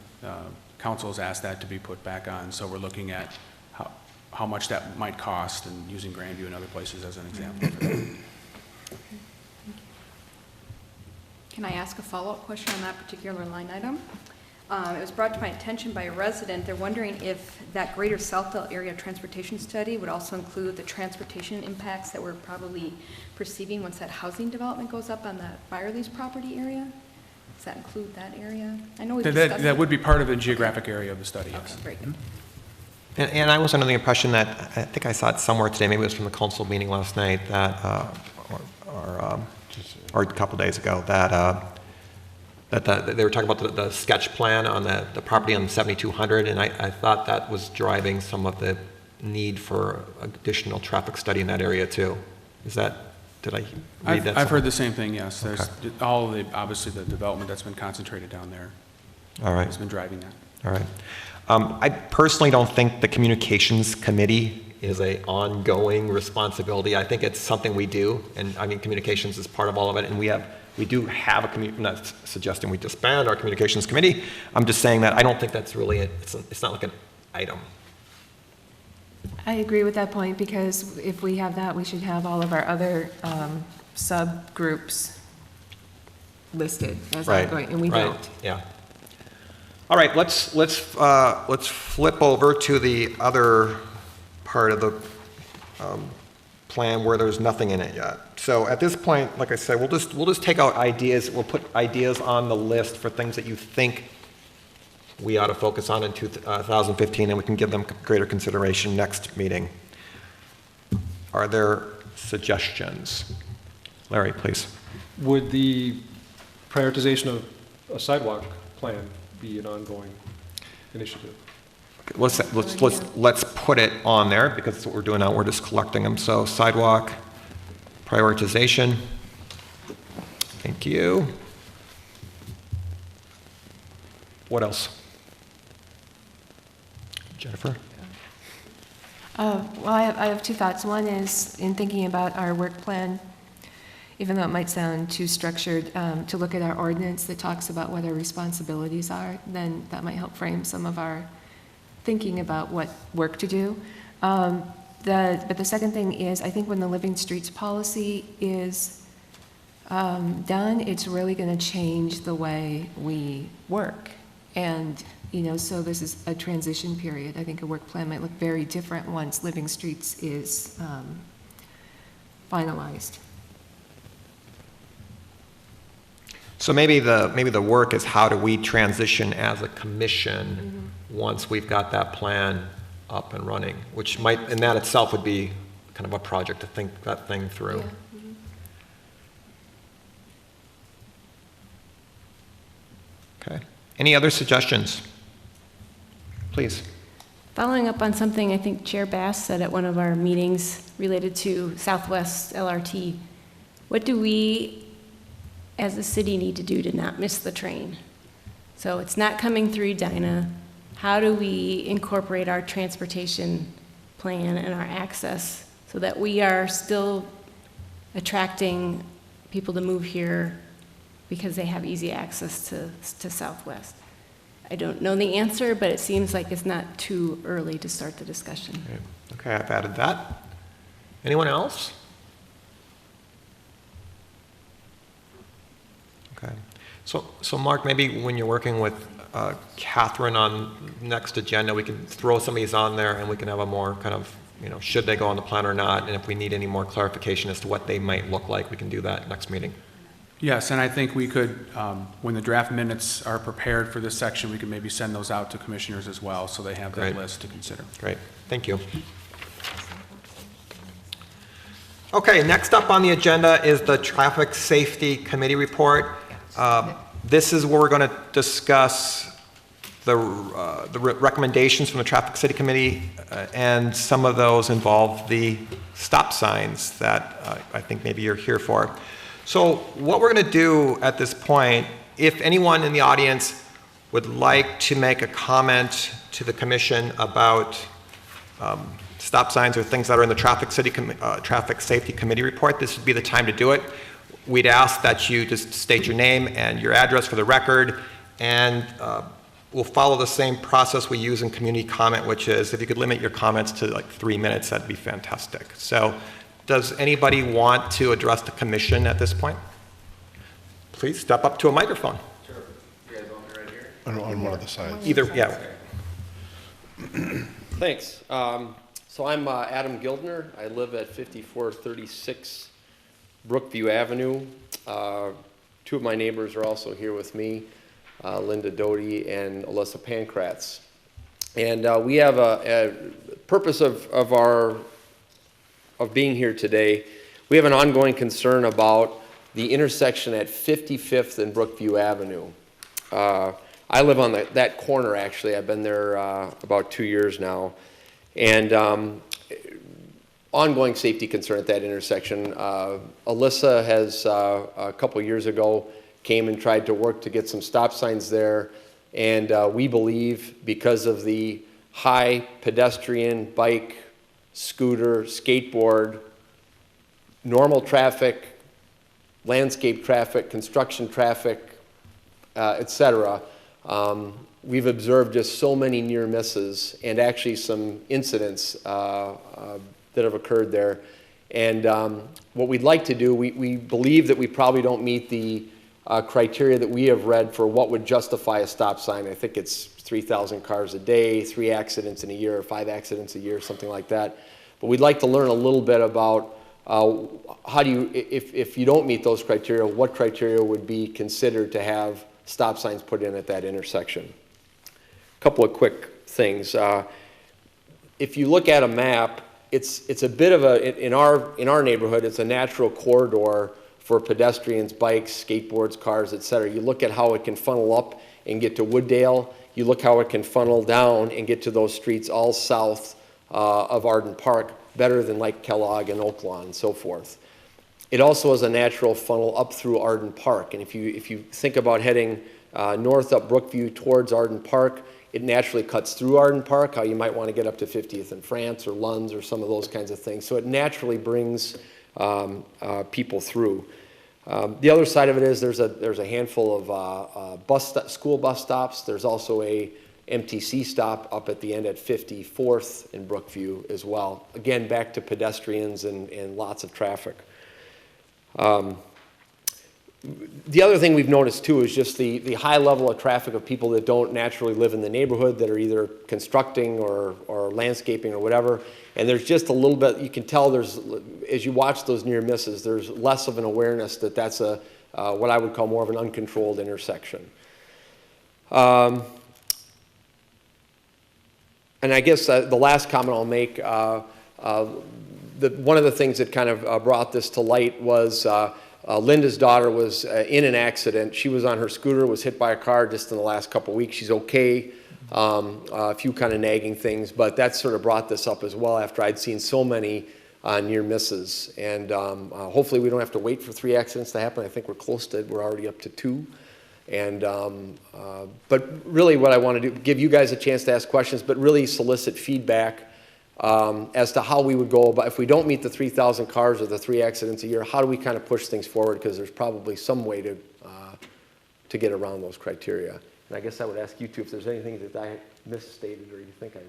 council has asked that to be put back on. So we're looking at how much that might cost and using Grandview and other places as an example for that. Can I ask a follow-up question on that particular line item? It was brought to my attention by a resident. They're wondering if that Greater Southdale Area Transportation Study would also include the transportation impacts that we're probably perceiving once that housing development goes up on that Byerly's property area? Does that include that area? I know we discussed That it. would be part of the geographic area of the study, yes. Okay, very good. And I was under the impression that, I think I saw it somewhere today, maybe it was from the council meeting last night, that, or a couple days ago, that they were talking about the sketch plan on the property on 7200, and I thought that was driving some of the need for additional traffic study in that area too. Did I read that? I've heard the same thing, yes. There's Okay. all the, obviously the development that's been concentrated down there All right. has been driving that. All right. I personally don't think the communications committee is a ongoing responsibility. I think it's something we do, and I mean, communications is part of all of it, and we do have a I'm not suggesting we disband our communications committee. I'm just saying that I don't think that's really it's not like an item. I agree with that point, because if we have that, we should have all of our other subgroups listed as Right, ongoing, and we right, don't. Yeah. All right, let's flip over to the other part of the plan where there's nothing in it yet. So at this point, like I said, we'll just take out ideas. We'll put ideas on the list for things that you think we ought to focus on in 2015, and we can give them greater consideration next meeting. Are there suggestions? Larry, please. Would the prioritization of a sidewalk plan be an ongoing initiative? Let's put it on there, because that's what we're doing now. We're just collecting them. So sidewalk prioritization. Thank you. What else? Jennifer? Well, I have two thoughts. One is, in thinking about our work plan, even though it might sound too structured, to look at our ordinance that talks about what our responsibilities are, then that might help frame some of our thinking about what work to do. But the second thing is, I think when the Living Streets policy is done, it's really going to change the way we work. And, so this is a transition period. I think a work plan might look very different once Living Streets is finalized. So maybe the work is, how do we transition as a commission once we've got that plan up and running, which might, in that itself, would be kind of a project to think that thing through. Yeah. Okay. Any other suggestions? Please. Following up on something I think Chair Bass said at one of our meetings related to Southwest LRT, what do we as a city need to do to not miss the train? So it's not coming through Edina. How do we incorporate our transportation plan and our access so that we are still attracting people to move here because they have easy access to Southwest? I don't know the answer, but it seems like it's not too early to start the discussion. Okay, I've added that. Anyone else? Okay. So Mark, maybe when you're working with Catherine on next agenda, we can throw some of these on there, and we can have a more kind of, should they go on the plan or not, and if we need any more clarification as to what they might look like, we can do that next meeting. Yes, and I think we could, when the draft minutes are prepared for this section, we could maybe send those out to commissioners as well, so they have that Great. list to consider. Great, thank you. Okay, next up on the agenda is the Traffic Safety Committee report. This is where we're going to discuss the recommendations from the Traffic Safety Committee, and some of those involve the stop signs that I think maybe you're here for. So what we're going to do at this point, if anyone in the audience would like to make a comment to the commission about stop signs or things that are in the Traffic Safety Committee report, this would be the time to do it. We'd ask that you just state your name and your address for the record, and we'll follow the same process we use in community comment, which is, if you could limit your comments to like 3 minutes, that'd be fantastic. So does anybody want to address the commission at this point? Please step up to a microphone. Sure. You guys want me right here? On one of the sides. Either, yeah. Thanks. So I'm Adam Gildner. I live at 5436 Brookview Avenue. Two of my neighbors are also here with me, Linda Doty and Alyssa Pankratz. And we have a purpose of being here today. We have an ongoing concern about the intersection at 55th and Brookview Avenue. I live on that corner, actually. I've been there about 2 years now. And ongoing safety concern at that intersection. Alyssa has, a couple years ago, came and tried to work to get some stop signs there. And we believe, because of the high pedestrian, bike, scooter, skateboard, normal traffic, landscape traffic, construction traffic, etc. We've observed just so many near misses, and actually some incidents that have occurred there. And what we'd like to do, we believe that we probably don't meet the criteria that we have read for what would justify a stop sign. I think it's 3,000 cars a day, 3 accidents in a year, or 5 accidents a year, something like that. But we'd like to learn a little bit about how do you, if you don't meet those criteria, what criteria would be considered to have stop signs put in at that intersection. A couple of quick things. If you look at a map, it's a bit of a, in our neighborhood, it's a natural corridor for pedestrians, bikes, skateboards, cars, et cetera. You look at how it can funnel up and get to Wooddale. You look how it can funnel down and get to those streets all south of Arden Park, better than like Kellogg and Oaklawn and so forth. It also is a natural funnel up through Arden Park. And if you think about heading north up Brookview towards Arden Park, it naturally cuts through Arden Park, how you might want to get up to 50th and France or Lunds or some of those kinds of things. So it naturally brings people through. The other side of it is there's a handful of school bus stops. There's also a MTC stop up at the end at 54th in Brookview as well. Again, back to pedestrians and lots of traffic. The other thing we've noticed too is just the high level of traffic of people that don't naturally live in the neighborhood, that are either constructing or landscaping or whatever. And there's just a little bit, you can tell there's, as you watch those near misses, there's less of an awareness that that's what I would call more of an uncontrolled intersection. And I guess the last comment I'll make, one of the things that kind of brought this to light was Linda's daughter was in an accident. She was on her scooter, was hit by a car just in the last couple of weeks. She's okay. A few kind of nagging things, but that sort of brought this up as well after I'd seen so many near misses. And hopefully we don't have to wait for 3 accidents to happen. I think we're already up to 2. And, but really what I want to do, give you guys a chance to ask questions, but really solicit feedback as to how we would go about, if we don't meet the 3,000 cars or the 3 accidents a year, how do we kind of push things forward? Because there's probably some way to get around those criteria. And I guess I would ask you two if there's anything that I misstated or you think I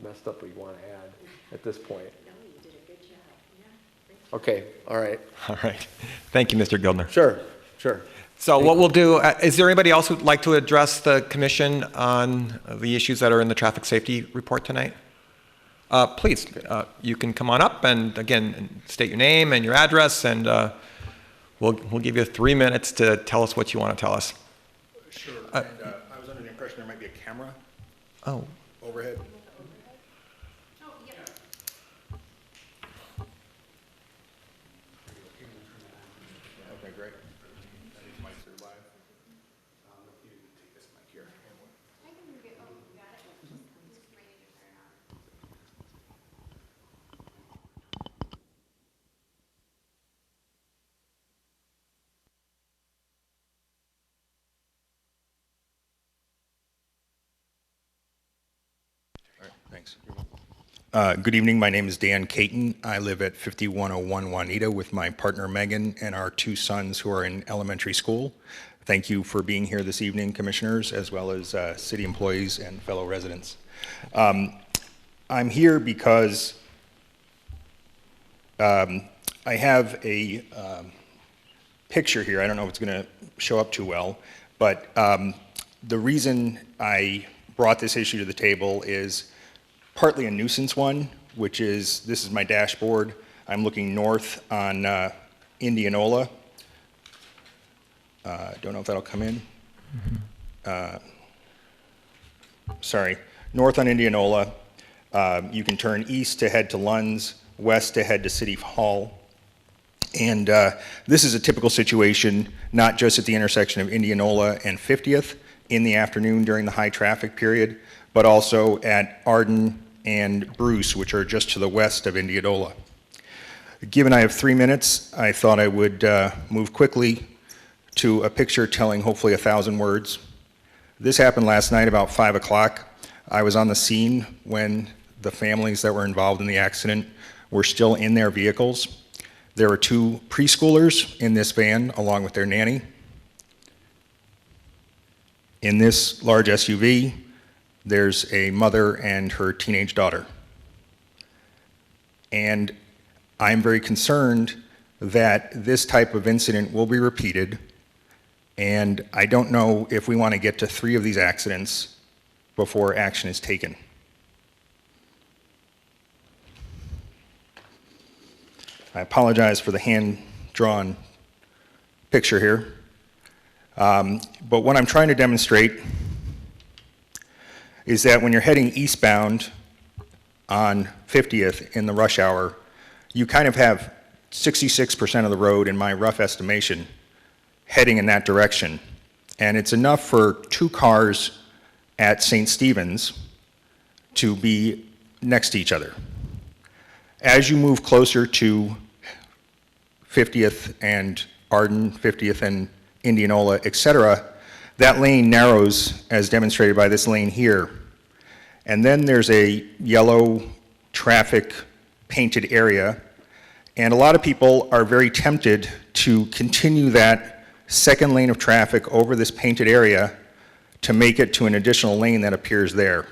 messed up or you want to add at this point. No, you did a good job. Yeah. Okay, all right. All right. Thank you, Mr. Gildner. Sure, sure. So what we'll do, is there anybody else who'd like to address the commission on the issues that are in the traffic safety report tonight? Please, you can come on up and again, state your name and your address, and we'll give you 3 minutes to tell us what you want to tell us. Sure, and I was under the impression there might be a camera overhead. Okay, great. These mics are live. You can take this mic here. All right, thanks. Good evening. My name is Dan Caton. I live at 5101 Juanita with my partner Megan and our 2 sons who are in elementary school. Thank you for being here this evening, commissioners, as well as city employees and fellow residents. I'm here because I have a picture here. I don't know if it's going to show up too well, but the reason I brought this issue to the table is partly a nuisance one, which is, this is my dashboard. I'm looking north on Indianola. Don't know if that'll come in. Sorry, north on Indianola. You can turn east to head to Lunds, west to head to City Hall. And this is a typical situation, not just at the intersection of Indianola and 50th in the afternoon during the high traffic period, but also at Arden and Bruce, which are just to the west of Indianola. Given I have 3 minutes, I thought I would move quickly to a picture telling hopefully 1,000 words. This happened last night about 5 o'clock. I was on the scene when the families that were involved in the accident were still in their vehicles. There were 2 preschoolers in this van along with their nanny. In this large SUV, there's a mother and her teenage daughter. And I'm very concerned that this type of incident will be repeated And I don't know if we want to get to 3 of these accidents before action is taken. I apologize for the hand-drawn picture here. But what I'm trying to demonstrate is that when you're heading eastbound on 50th in the rush hour, you kind of have 66% of the road, in my rough estimation, heading in that direction. And it's enough for 2 cars at St. Stephen's to be next to each other. As you move closer to 50th and Arden, 50th and Indianola, et cetera, that lane narrows as demonstrated by this lane here. And then there's a yellow traffic painted area, and a lot of people are very tempted to continue that second lane of traffic over this painted area to make it to an additional lane that appears there.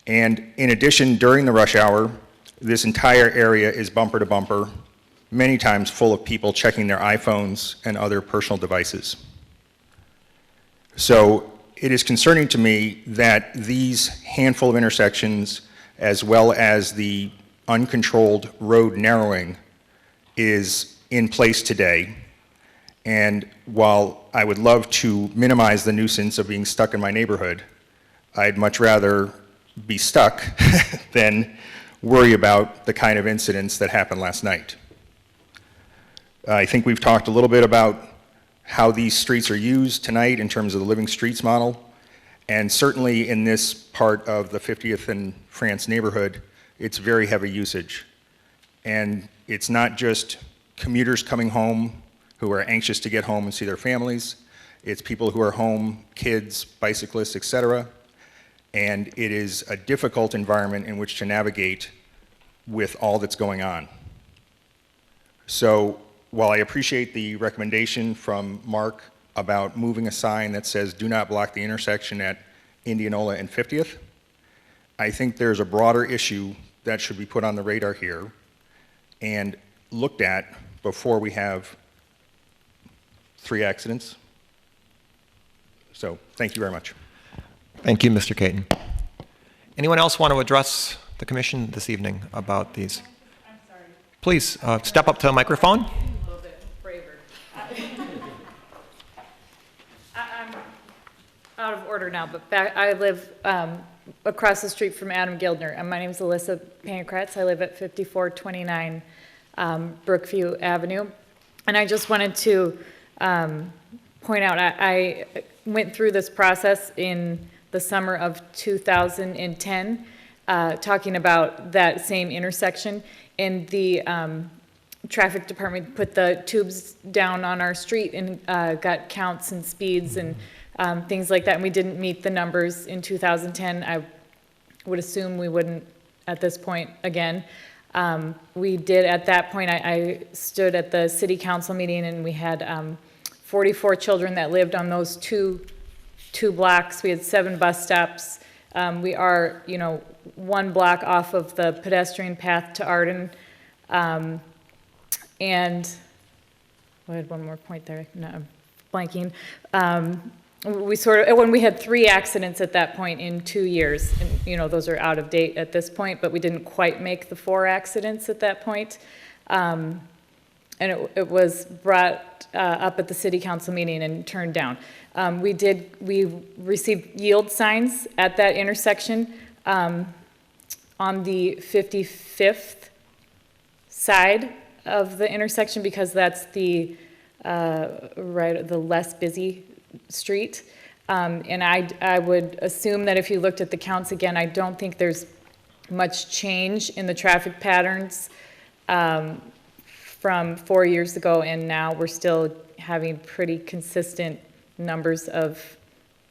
And in addition, during the rush hour, this entire area is bumper to bumper, many times full of people checking their iPhones and other personal devices. So it is concerning to me that these handful of intersections, as well as the uncontrolled road narrowing, is in place today. And while I would love to minimize the nuisance of being stuck in my neighborhood, I'd much rather be stuck than worry about the kind of incidents that happened last night. I think we've talked a little bit about how these streets are used tonight in terms of the living streets model. And certainly in this part of the 50th and France neighborhood, it's very heavy usage. And it's not just commuters coming home who are anxious to get home and see their families. It's people who are home, kids, bicyclists, et cetera. And it is a difficult environment in which to navigate with all that's going on. So while I appreciate the recommendation from Mark about moving a sign that says do not block the intersection at Indianola and 50th, I think there's a broader issue that should be put on the radar here and looked at before we have 3 accidents. So thank you very much. Thank you, Mr. Caton. Anyone else want to address the commission this evening about these? I'm sorry. Please step up to the microphone. A little bit braver. I'm out of order now, but I live across the street from Adam Gildner. And my name is Alyssa Pankratz. I live at 5429 Brookview Avenue. And I just wanted to point out, I went through this process in the summer of 2010, talking about that same intersection. And the traffic department put the tubes down on our street and got counts and speeds and things like that. And we didn't meet the numbers in 2010. I would assume we wouldn't at this point again. We did at that point, I stood at the city council meeting and we had 44 children that lived on those two blocks. We had 7 bus stops. We are, 1 block off of the pedestrian path to Arden. And I had one more point there. No, I'm blanking. When we had 3 accidents at that point in 2 years, and those are out of date at this point, but we didn't quite make the 4 accidents at that point. And it was brought up at the city council meeting and turned down. We received yield signs at that intersection on the 55th side of the intersection because that's the less busy street. And I would assume that if you looked at the counts again, I don't think there's much change in the traffic patterns from 4 years ago, and now we're still having pretty consistent numbers of,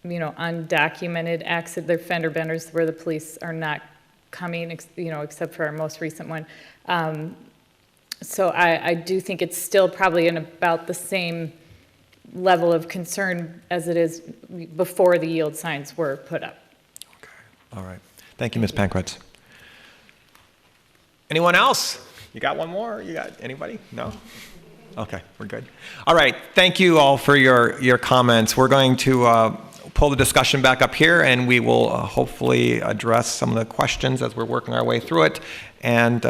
undocumented accidents. They're fender benders where the police are not coming, except for our most recent one. So I do think it's still probably in about the same level of concern as it is before the yield signs were put up. Okay. All right. Thank you, Ms. Pankratz. Anyone else? You got one more? You got anybody? No? Okay, we're good. All right, thank you all for your comments. We're going to pull the discussion back up here, and we will hopefully address some of the questions as we're working our way through it, and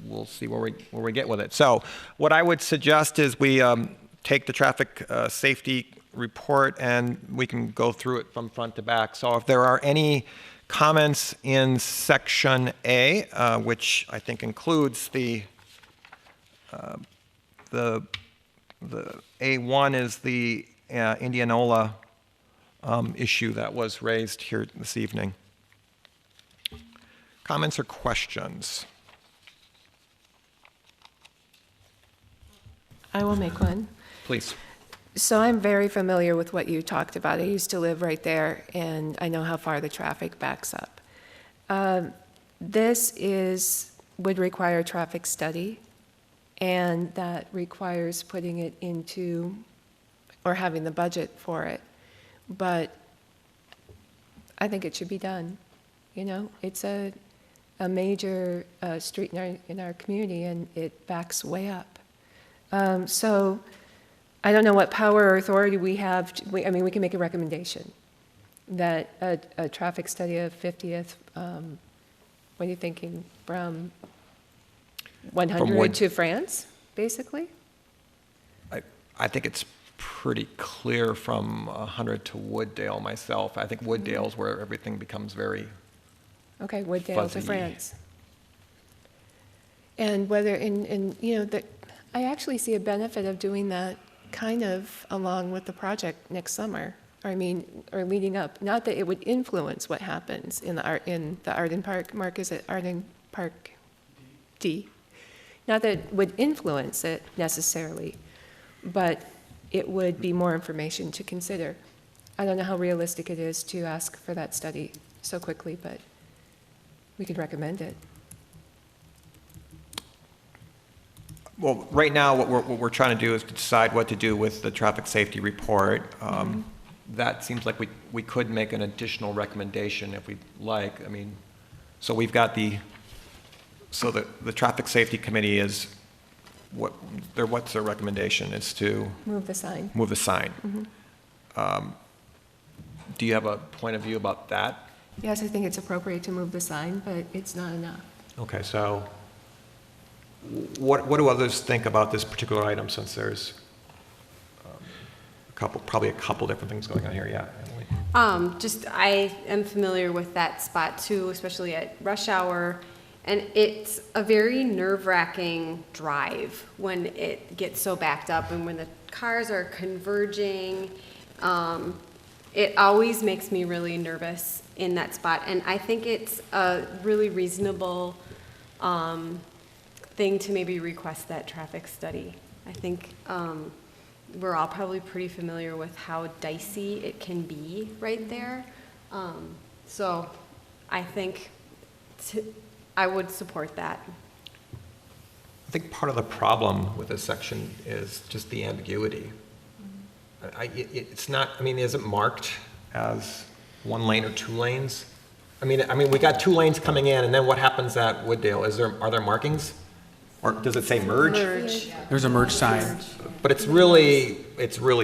we'll see where we get with it. So what I would suggest is we take the traffic safety report, and we can go through it from front to back. So if there are any comments in section A, which I think includes the A1 is the Indianola issue that was raised here this evening. Comments or questions? I will make one. Please. So I'm very familiar with what you talked about. I used to live right there, and I know how far the traffic backs up. This would require a traffic study, and that requires putting it into, or having the budget for it. But I think it should be done. You know, it's a major street in our community, and it backs way up. So I don't know what power or authority we have. I mean, we can make a recommendation that a traffic study of 50th, what are you thinking, from 100 to France, basically? I think it's pretty clear from 100 to Wooddale myself. I think Wooddale's where everything becomes very Okay, Wooddale fuzzy. to France. And whether, you know, I actually see a benefit of doing that kind of along with the project next summer. Or leading up. Not that it would influence what happens in the Arden Park. Mark, is it Arden Park D? Not that it would influence it necessarily, but it would be more information to consider. I don't know how realistic it is to ask for that study so quickly, but we could recommend it. Well, right now, what we're trying to do is to decide what to do with the traffic safety report. That seems like we could make an additional recommendation if we'd like. I mean, so we've got the traffic safety committee is, what's their recommendation? Is to Move the sign. move the sign. Do you have a point of view about that? Yes, I think it's appropriate to move the sign, but it's not enough. Okay, so what do others think about this particular item, since there's probably a couple different things going on here? Yeah, Emily. I am familiar with that spot too, especially at rush hour. And it's a very nerve-wracking drive when it gets so backed up and when the cars are converging. It always makes me really nervous in that spot. And I think it's a really reasonable thing to maybe request that traffic study. I think we're all probably pretty familiar with how dicey it can be right there. So I think I would support that. I think part of the problem with this section is just the ambiguity. It's not, is it marked as one lane or two lanes? I mean, we got two lanes coming in, and then what happens at Wooddale? Are there markings? Or does it say merge? There's a merge sign. But it's really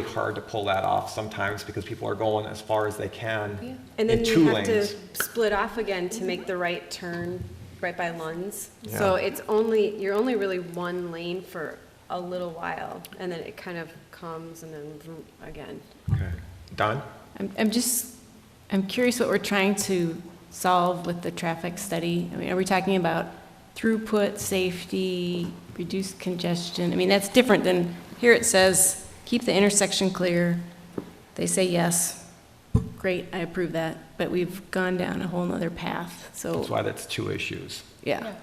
hard to pull that off sometimes because people are going as far as they can And then in you two have lanes. to split off again to make the right turn right by Lund's. Yeah. So you're only really one lane for a little while, and then it kind of comes and then vroom again. Okay. Don? I'm curious what we're trying to solve with the traffic study. I mean, are we talking about throughput, safety, reduced congestion? I mean, that's different than, here it says, keep the intersection clear. They say yes. Great, I approve that. But we've gone down a whole nother path, so. That's why that's two issues. Yeah.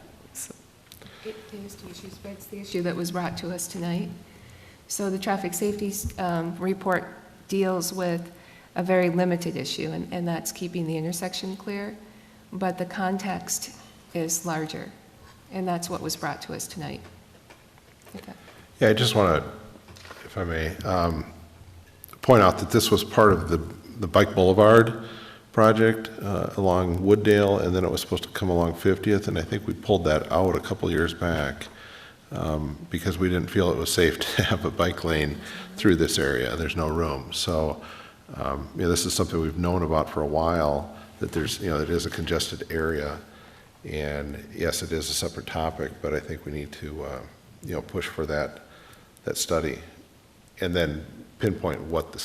It is two issues, but it's the issue that was brought to us tonight. So the traffic safety report deals with a very limited issue, and that's keeping the intersection clear. But the context is larger, and that's what was brought to us tonight. Yeah, I just want to, if I may, point out that this was part of the Bike Boulevard project along Wooddale, and then it was supposed to come along 50th, and I think we pulled that out a couple years back. because we didn't feel it was safe to have a bike lane through this area. There's no room. So, this is something we've known about for a while, that there's, it is a congested area. And yes, it is a separate topic, but I think we need to, push for that study. And then pinpoint what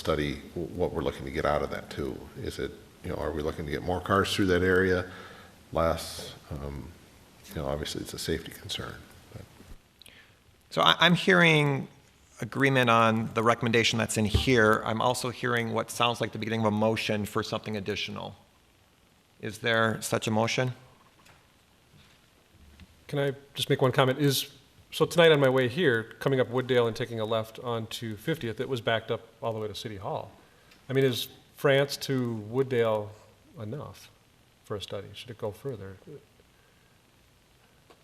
we're looking to get out of that too. Is it, are we looking to get more cars through that area? Less? Obviously it's a safety concern. But. So I'm hearing agreement on the recommendation that's in here. I'm also hearing what sounds like the beginning of a motion for something additional. Is there such a motion? Can I just make one comment? So tonight on my way here, coming up Wooddale and taking a left onto 50th, it was backed up all the way to City Hall. I mean, is France to Wooddale enough for a study? Should it go further?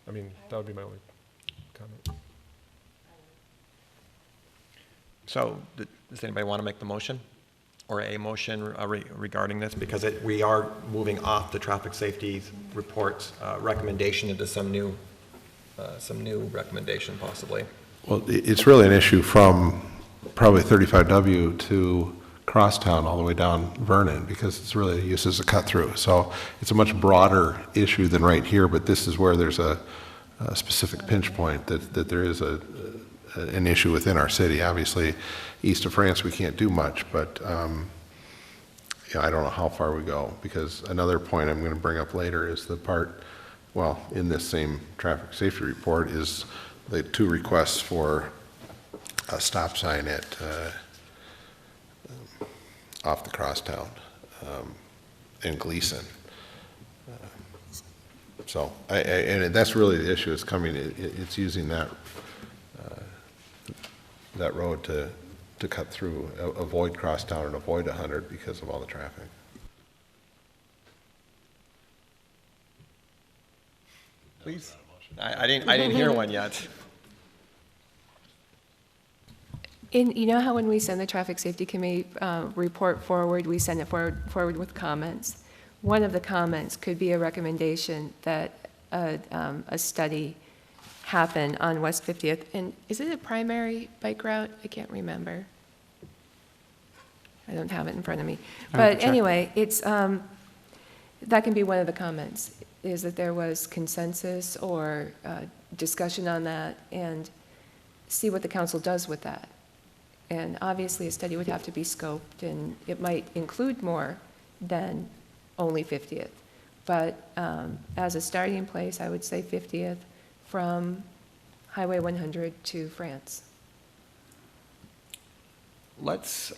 I mean, that would be my only comment. So does anybody want to make the motion or a motion regarding this? Because we are moving off the traffic safety report recommendation into some new recommendation possibly. Well, it's really an issue from probably 35W to Crosstown all the way down Vernon, because it's really used as a cut through. So it's a much broader issue than right here, but this is where there's a specific pinch point that there is an issue within our city. Obviously, east of France we can't do much, but I don't know how far we go, because another point I'm going to bring up later is the part, well, in this same traffic safety report is the 2 requests for a stop sign at off the Crosstown and Gleason. So, and that's really the issue. It's coming. It's using that that road to cut through, avoid Crosstown and avoid 100 because of all the traffic. Please. I didn't hear one yet. You know how when we send the Traffic Safety Committee report forward, we send it forward with comments? One of the comments could be a recommendation that a study happen on West 50th. And is it a primary bike route? I can't remember. I don't have it in front of me. But anyway, it's that can be one of the comments, is that there was consensus or discussion on that, and see what the council does with that. And obviously, a study would have to be scoped, and it might include more than only 50th. But as a starting place, I would say 50th from Highway 100 to France. Let's,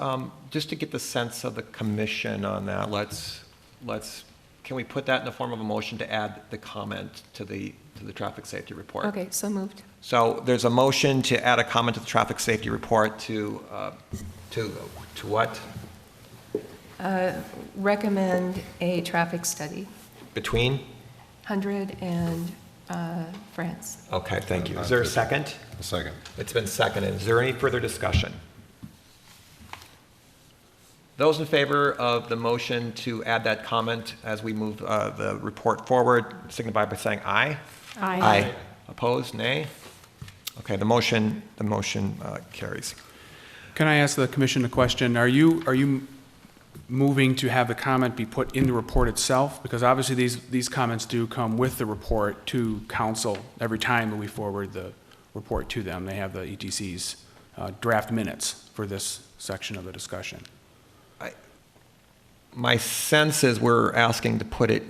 just to get the sense of the commission on that, can we put that in the form of a motion to add the comment to the traffic safety report? Okay, so moved. So there's a motion to add a comment to the traffic safety report to what? Recommend a traffic study, Between? 100 and France. Okay, thank you. Is there a second? A second. It's been seconded. Is there any further discussion? Those in favor of the motion to add that comment as we move the report forward, signify by saying aye. Aye. Opposed, nay? Okay, the motion carries. Can I ask the commission a question? Are you moving to have the comment be put in the report itself? Because obviously these comments do come with the report to council every time that we forward the report to them. They have the ETC's draft minutes for this section of the discussion. My sense is we're asking to put it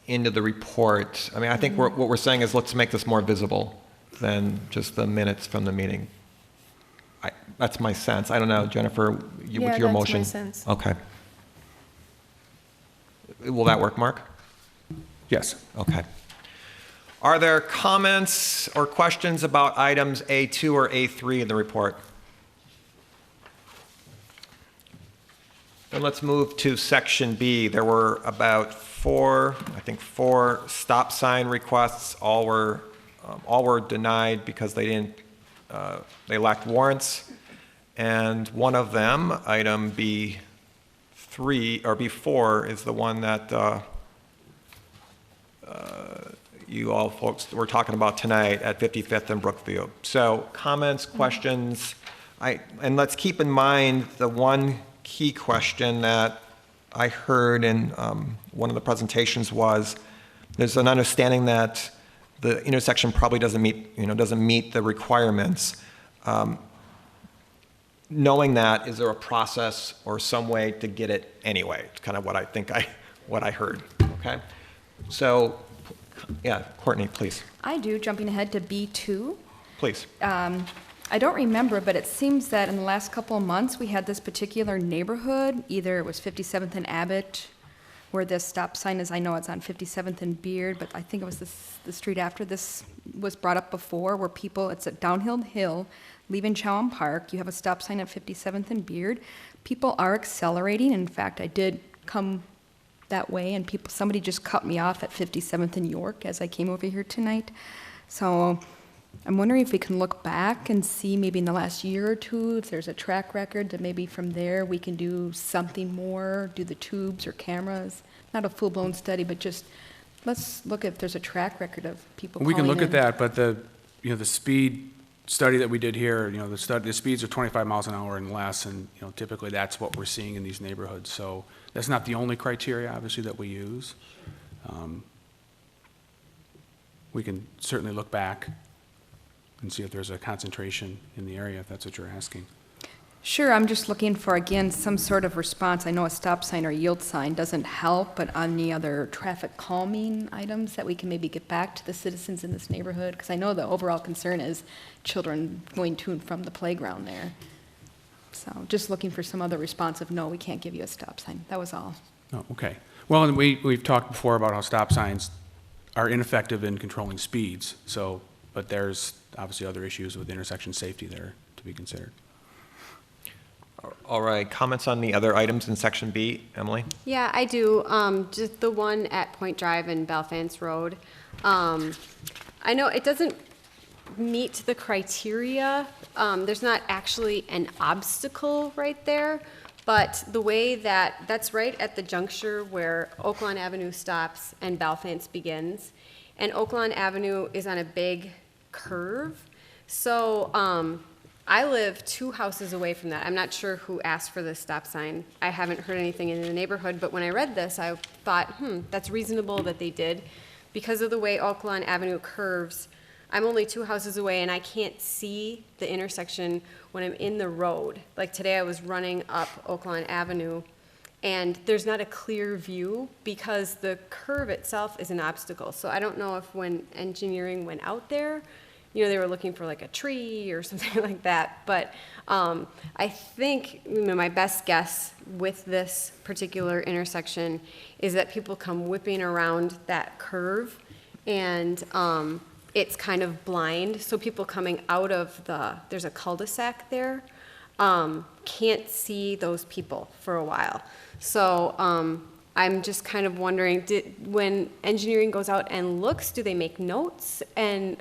into the report. I mean, I think what we're saying is let's make this more visible than just the minutes from the meeting. That's my sense. I don't know, Jennifer, with your motion? Yeah, that's my sense. Okay. Will that work, Mark? Yes. Okay. Are there comments or questions about items A2 or A3 in the report? Then let's move to section B. There were about four stop sign requests. All were denied because they lacked warrants. And one of them, item B3 or B4, is the one that you all folks were talking about tonight at 55th and Brookview. So comments, questions, and let's keep in mind the one key question that I heard in one of the presentations was there's an understanding that the intersection probably doesn't meet the requirements. Knowing that, is there a process or some way to get it anyway? It's kind of what I think what I heard. Okay, so yeah, Courtney, please. I do, jumping ahead to B2. Please. I don't remember, but it seems that in the last couple of months, we had this particular neighborhood, either it was 57th and Abbott, where this stop sign is, I know it's on 57th and Beard, but I think it was the street after this was brought up before, where people, it's a downhill hill, leaving Chowham Park, you have a stop sign at 57th and Beard. People are accelerating. In fact, I did come that way, and somebody just cut me off at 57th and York as I came over here tonight. So I'm wondering if we can look back and see maybe in the last year or two if there's a track record that maybe from there we can do something more, do the tubes or cameras. Not a full-blown study, but just let's look if there's a track record of people We can calling look at in. that, but the speed study that we did here, the speeds are 25 miles an hour and less, and, typically that's what we're seeing in these neighborhoods. So that's not the only criteria, obviously, that we use. We can certainly look back and see if there's a concentration in the area, if that's what you're asking. Sure, I'm just looking for, again, some sort of response. I know a stop sign or yield sign doesn't help, but on the other traffic calming items that we can maybe get back to the citizens in this neighborhood, because I know the overall concern is children going to and from the playground there. So just looking for some other response of, no, we can't give you a stop sign. That was all. Oh, okay. Well, and we've talked before about how stop signs are ineffective in controlling speeds, but there's obviously other issues with intersection safety there to be considered. All right, comments on the other items in section B, Emily? Yeah, I do. Just the one at Point Drive and Belfance Road. I know it doesn't meet the criteria. There's not actually an obstacle right there, but the way that's right at the juncture where Oaklawn Avenue stops and Belfance begins. And Oaklawn Avenue is on a big curve. So, I live 2 houses away from that. I'm not sure who asked for this stop sign. I haven't heard anything in the neighborhood, but when I read this, I thought, that's reasonable that they did. Because of the way Oaklawn Avenue curves, I'm only 2 houses away, and I can't see the intersection when I'm in the road. Like today, I was running up Oaklawn Avenue, and there's not a clear view because the curve itself is an obstacle. So I don't know if when engineering went out there, they were looking for like a tree or something like that. But I think my best guess with this particular intersection is that people come whipping around that curve, and it's kind of blind. So people coming out of there's a cul-de-sac there, can't see those people for a while. So I'm just kind of wondering, when engineering goes out and looks, do they make notes,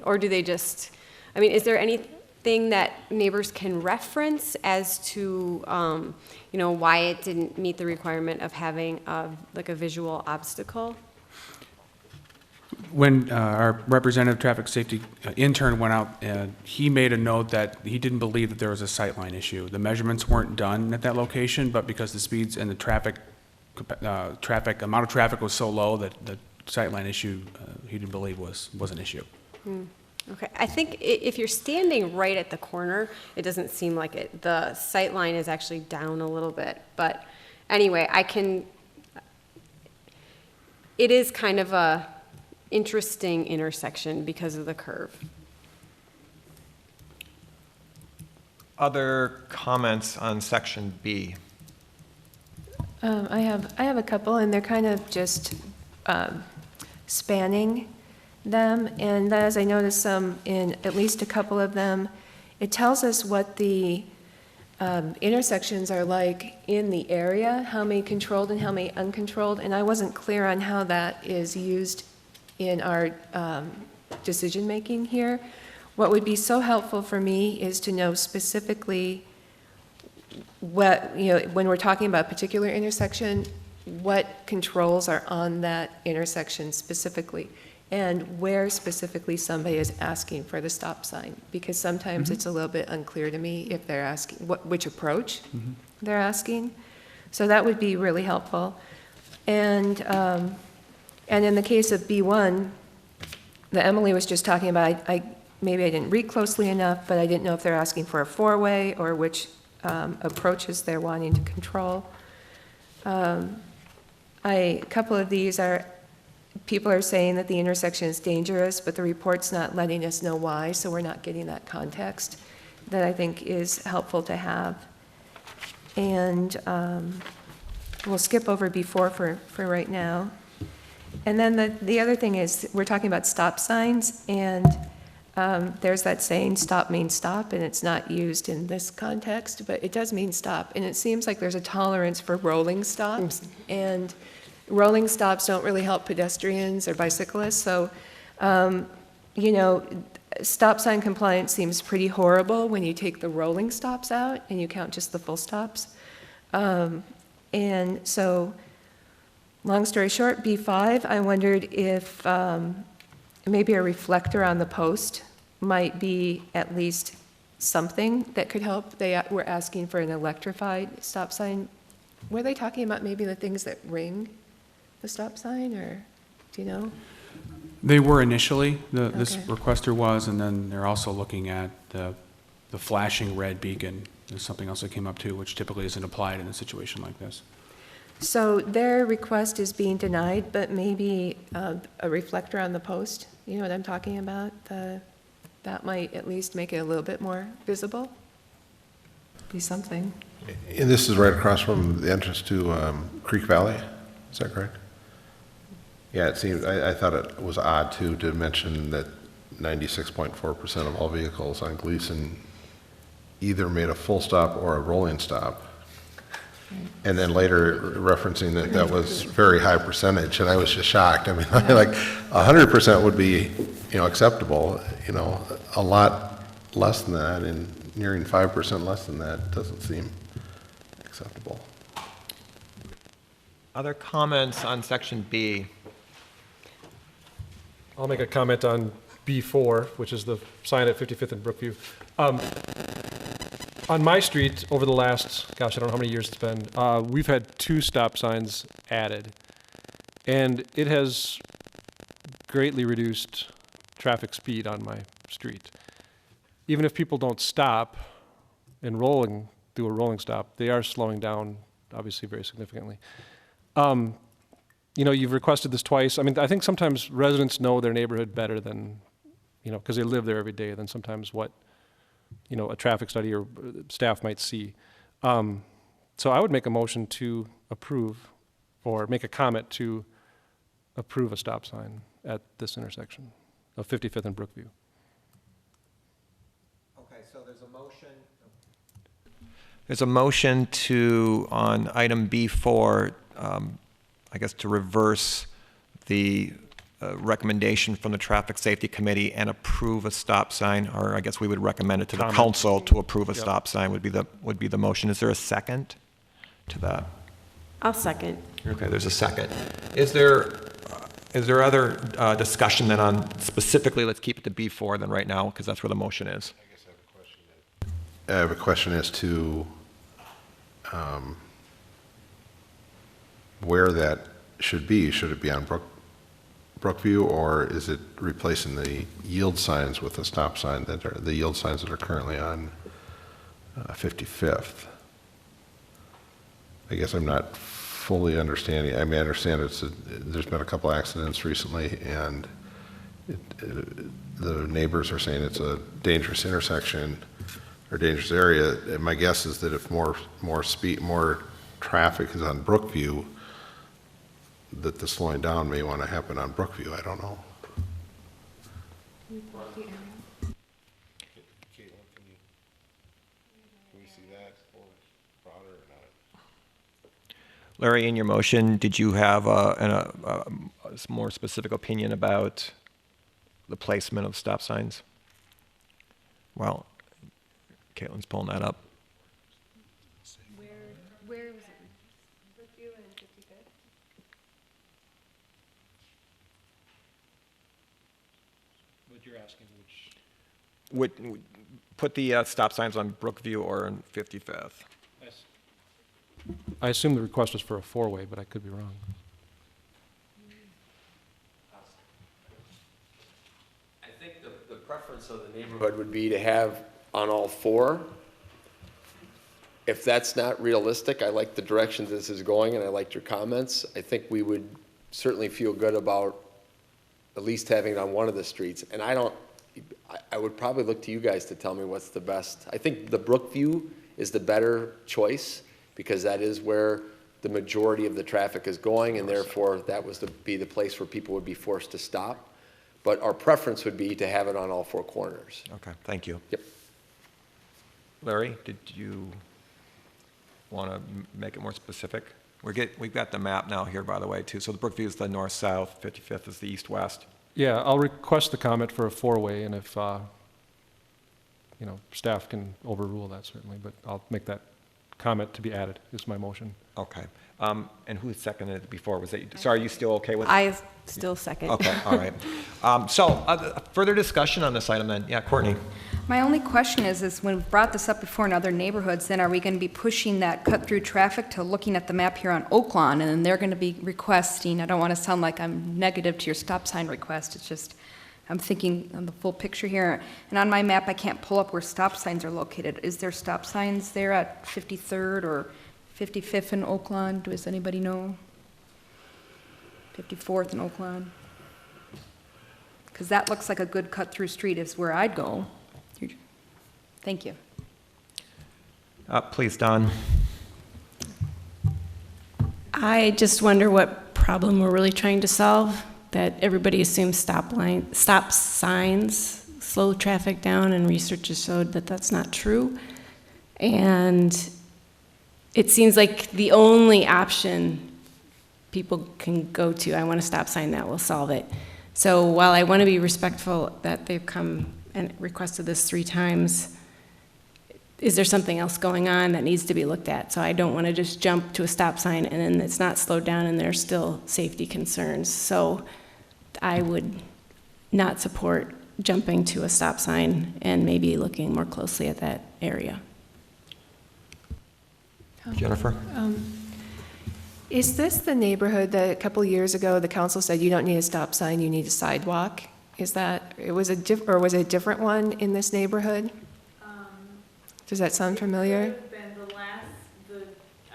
or do they just, is there anything that neighbors can reference as to, why it didn't meet the requirement of having a visual obstacle? When our representative traffic safety intern went out, he made a note that he didn't believe that there was a sightline issue. The measurements weren't done at that location, but because the speeds and the amount of traffic was so low that the sightline issue he didn't believe was an issue. Okay, I think if you're standing right at the corner, it doesn't seem like it. The sight line is actually down a little bit, but anyway, it is kind of a interesting intersection because of the curve. Other comments on section B? I have a couple, and they're kind of just spanning them. And as I noticed in at least a couple of them, it tells us what the intersections are like in the area, how many controlled and how many uncontrolled. And I wasn't clear on how that is used in our decision-making here. What would be so helpful for me is to know specifically what, when we're talking about a particular intersection, what controls are on that intersection specifically. and where specifically somebody is asking for the stop sign, because sometimes it's a little bit unclear to me if they're asking, which approach they're asking. So that would be really helpful. And in the case of B1, that Emily was just talking about, maybe I didn't read closely enough, but I didn't know if they're asking for a four-way or which approaches they're wanting to control. A couple of these are, people are saying that the intersection is dangerous, but the report's not letting us know why, so we're not getting that context that I think is helpful to have. And we'll skip over before for right now. And then the other thing is, we're talking about stop signs, and there's that saying, stop means stop, and it's not used in this context, but it does mean stop. And it seems like there's a tolerance for rolling stops, and rolling stops don't really help pedestrians or bicyclists. So, you know, stop sign compliance seems pretty horrible when you take the rolling stops out and you count just the full stops. And so, long story short, B5, I wondered if maybe a reflector on the post might be at least something that could help. They were asking for an electrified stop sign. Were they talking about maybe the things that ring the stop sign, or do you know? They were initially, this Okay. requester was, and then they're also looking at the flashing red beacon. There's something else that came up too, which typically isn't applied in a situation like this. So their request is being denied, but maybe a reflector on the post, you know what I'm talking about? That might at least make it a little bit more visible. Be something. And this is right across from the entrance to Creek Valley, is that correct? Yeah, it seems, I thought it was odd too to mention that 96.4% of all vehicles on Gleason either made a full stop or a rolling stop. And then later referencing that that was very high percentage, and I was just shocked. I mean, like 100% would be, you know, acceptable, you know, a lot less than that, and nearing 5% less than that doesn't seem acceptable. Other comments on section B? I'll make a comment on B4, which is the sign at 55th and Brookview. On my street, over the last, gosh, I don't know how many years it's been, we've had 2 stop signs added. And it has greatly reduced traffic speed on my street. Even if people don't stop and do a rolling stop, they are slowing down, obviously, very significantly. You know, you've requested this twice. I mean, I think sometimes residents know their neighborhood better than, you know, because they live there every day, than sometimes what, you know, a traffic study or staff might see. So I would make a motion to approve, or make a comment to approve a stop sign at this intersection of 55th and Brookview. Okay, so there's a motion. There's a motion to, on item B4, I guess to reverse the recommendation from the Traffic Safety Committee and approve a stop sign, or I guess we would recommend it to the council to approve a stop sign would be the motion. Is there a second to that? I'll second. Okay, there's a second. Is there other discussion then on specifically, let's keep it to B4 then right now, because that's where the motion is. I guess I have a question as to where that should be. Should it be on Brookview, or is it replacing the yield signs with a stop sign that are the yield signs that are currently on 55th? I guess I'm not fully understanding. I mean, I understand there's been a couple accidents recently, and the neighbors are saying it's a dangerous intersection or dangerous area. And my guess is that if more traffic is on Brookview, that the slowing down may want to happen on Brookview. I don't know. Caitlin, can we see that or broader or not? Larry, in your motion, did you have a more specific opinion about the placement of stop signs? Well, Caitlin's pulling that up. Where was it? Brookview and 55th? put the stop signs on Brookview or on 55th. I assume the request was for a four-way, but I could be wrong. I think the preference of the neighborhood would be to have on all four. If that's not realistic, I like the direction this is going, and I liked your comments. I think we would certainly feel good about at least having it on one of the streets. And I would probably look to you guys to tell me what's the best. I think the Brookview is the better choice, because that is where the majority of the traffic is going, and therefore that was be the place where people would be forced to stop. But our preference would be to have it on all four corners. Okay, thank you. Yep. Larry, did you want to make it more specific? We've got the map now here, by the way, too. So the Brookview is the north-south, 55th is the east-west. Yeah, I'll request the comment for a four-way, and if, staff can overrule that certainly, but I'll make that comment to be added, is my motion. Okay. And who seconded it before? Was it, sorry, are you still okay with it? I still second. Okay, all right. Further discussion on this item then? Yeah, Courtney. My only question is when we've brought this up before in other neighborhoods, then are we going to be pushing that cut-through traffic to looking at the map here on Oaklawn, and then they're going to be requesting, I don't want to sound like I'm negative to your stop sign request, it's just, I'm thinking on the full picture here, and on my map, I can't pull up where stop signs are located. Is there stop signs there at 53rd or 55th in Oaklawn? Does anybody know? 54th in Oaklawn? Because that looks like a good cut-through street is where I'd go. Thank you. Please, Don. I just wonder what problem we're really trying to solve, that everybody assumes stop signs slow traffic down, and research has showed that that's not true. And it seems like the only option people can go to, I want a stop sign that will solve it. So while I want to be respectful that they've come and requested this 3 times, is there something else going on that needs to be looked at? So I don't want to just jump to a stop sign and then it's not slowed down and there's still safety concerns. So I would not support jumping to a stop sign and maybe looking more closely at that area. Jennifer? Is this the neighborhood that a couple years ago, the council said you don't need a stop sign, you need a sidewalk? Is that, was it a different one in this neighborhood? Does that sound familiar? It could have been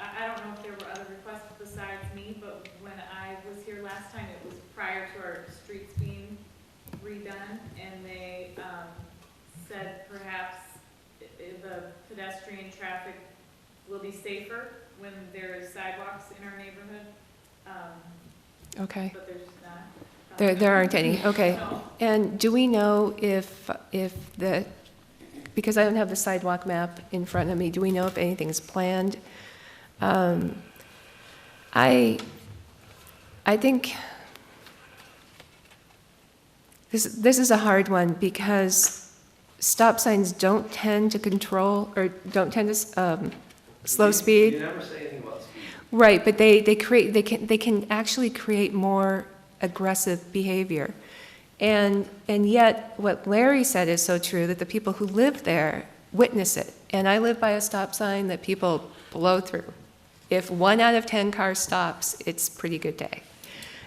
I don't know if there were other requests besides me, but when I was here last time, it was prior to our streets being redone, and they said perhaps the pedestrian traffic will be safer when there is sidewalks in our neighborhood. Okay. But there's not. There aren't any, okay. No. And do we know if because I don't have the sidewalk map in front of me, do we know if anything's planned? I think this is a hard one because stop signs don't tend to control or don't tend to slow speed. You never say anything about speed. Right, but they can actually create more aggressive behavior. And yet, what Larry said is so true, that the people who live there witness it. And I live by a stop sign that people blow through. If 1 out of 10 cars stops, it's a pretty good day.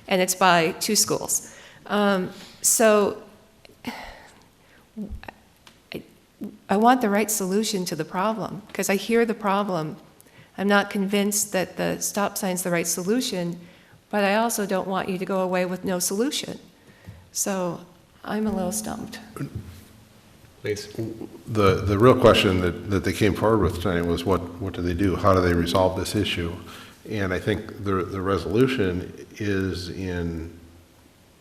And it's by 2 schools. So I want the right solution to the problem, because I hear the problem. I'm not convinced that the stop sign's the right solution, but I also don't want you to go away with no solution. So I'm a little stumped. Please. The real question that they came forward with tonight was what do they do? How do they resolve this issue? And I think the resolution is in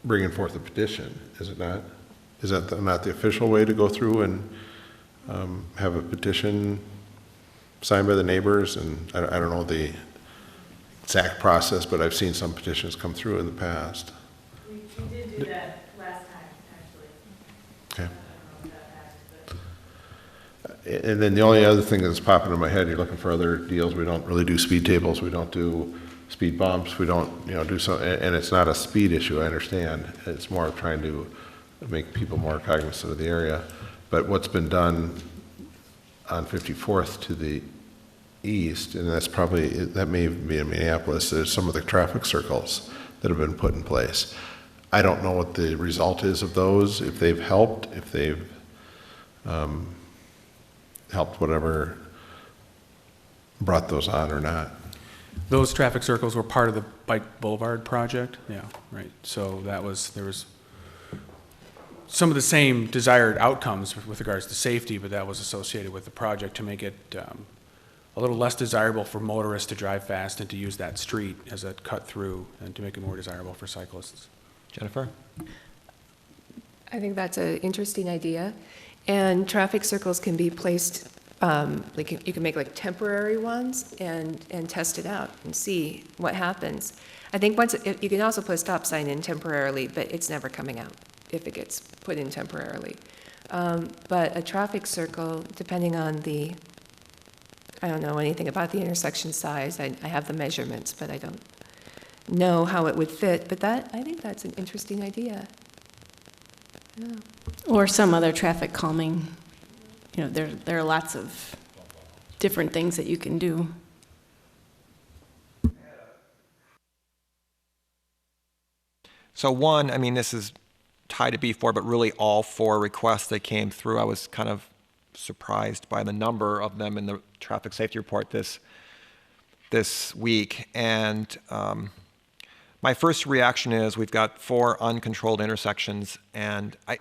bringing forth a petition, is it not? Is that not the official way to go through and have a petition signed by the neighbors? And I don't know the exact process, but I've seen some petitions come through in the past. We did do that last time, actually. Okay. I don't know if that passed, but. And then the only other thing that's popping in my head, you're looking for other deals. We don't really do speed tables. We don't do speed bumps. We don't, do so. And it's not a speed issue, I understand. It's more of trying to make people more cognizant of the area. But what's been done on 54th to the east, and that's probably, that may be in Minneapolis, there's some of the traffic circles that have been put in place. I don't know what the result is of those, if they've helped, if they've helped whatever brought those on or not. Those traffic circles were part of the Bike Boulevard project, yeah, right. So there was some of the same desired outcomes with regards to safety, but that was associated with the project to make it a little less desirable for motorists to drive fast and to use that street as a cut through, and to make it more desirable for cyclists. Jennifer? I think that's an interesting idea. And traffic circles can be placed, like you can make like temporary ones and test it out and see what happens. I think you can also put a stop sign in temporarily, but it's never coming out if it gets put in temporarily. But a traffic circle, depending on I don't know anything about the intersection size. I have the measurements, but I don't know how it would fit. But I think that's an interesting idea. Yeah. Or some other traffic calming. You know, there are lots of different things that you can do. So one, I mean, this is tied to B4, but really all 4 requests that came through, I was kind of surprised by the number of them in the traffic safety report this week. And my first reaction is we've got 4 uncontrolled intersections, and my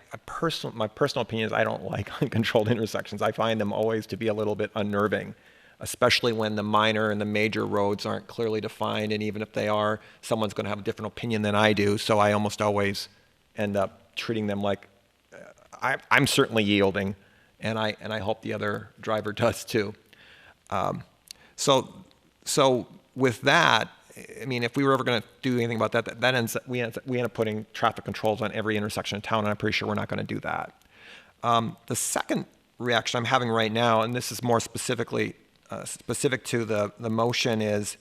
personal opinion is I don't like uncontrolled intersections. I find them always to be a little bit unnerving, especially when the minor and the major roads aren't clearly defined, and even if they are, someone's going to have a different opinion than I do, so I almost always end up treating them like I'm certainly yielding, and I hope the other driver does too. So with that, I mean, if we were ever going to do anything about that, we end up putting traffic controls on every intersection in town, and I'm pretty sure we're not going to do that. The second reaction I'm having right now, and this is more specific to the motion, is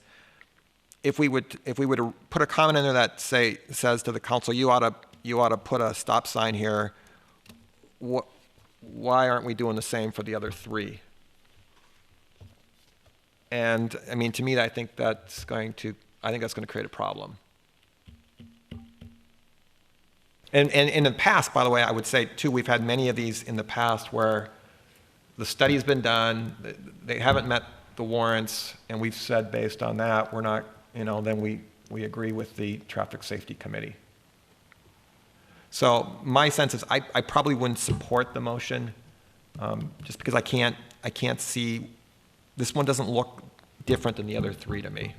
if we would put a comment in there that says to the council, you ought to put a stop sign here. Why aren't we doing the same for the other 3? And I mean, to me, I think that's going to create a problem. And in the past, by the way, I would say too, we've had many of these in the past where the study's been done, they haven't met the warrants, and we've said based on that, we're not, then we agree with the traffic safety committee. So my sense is I probably wouldn't support the motion, just because I can't see, this one doesn't look different than the other 3 to me.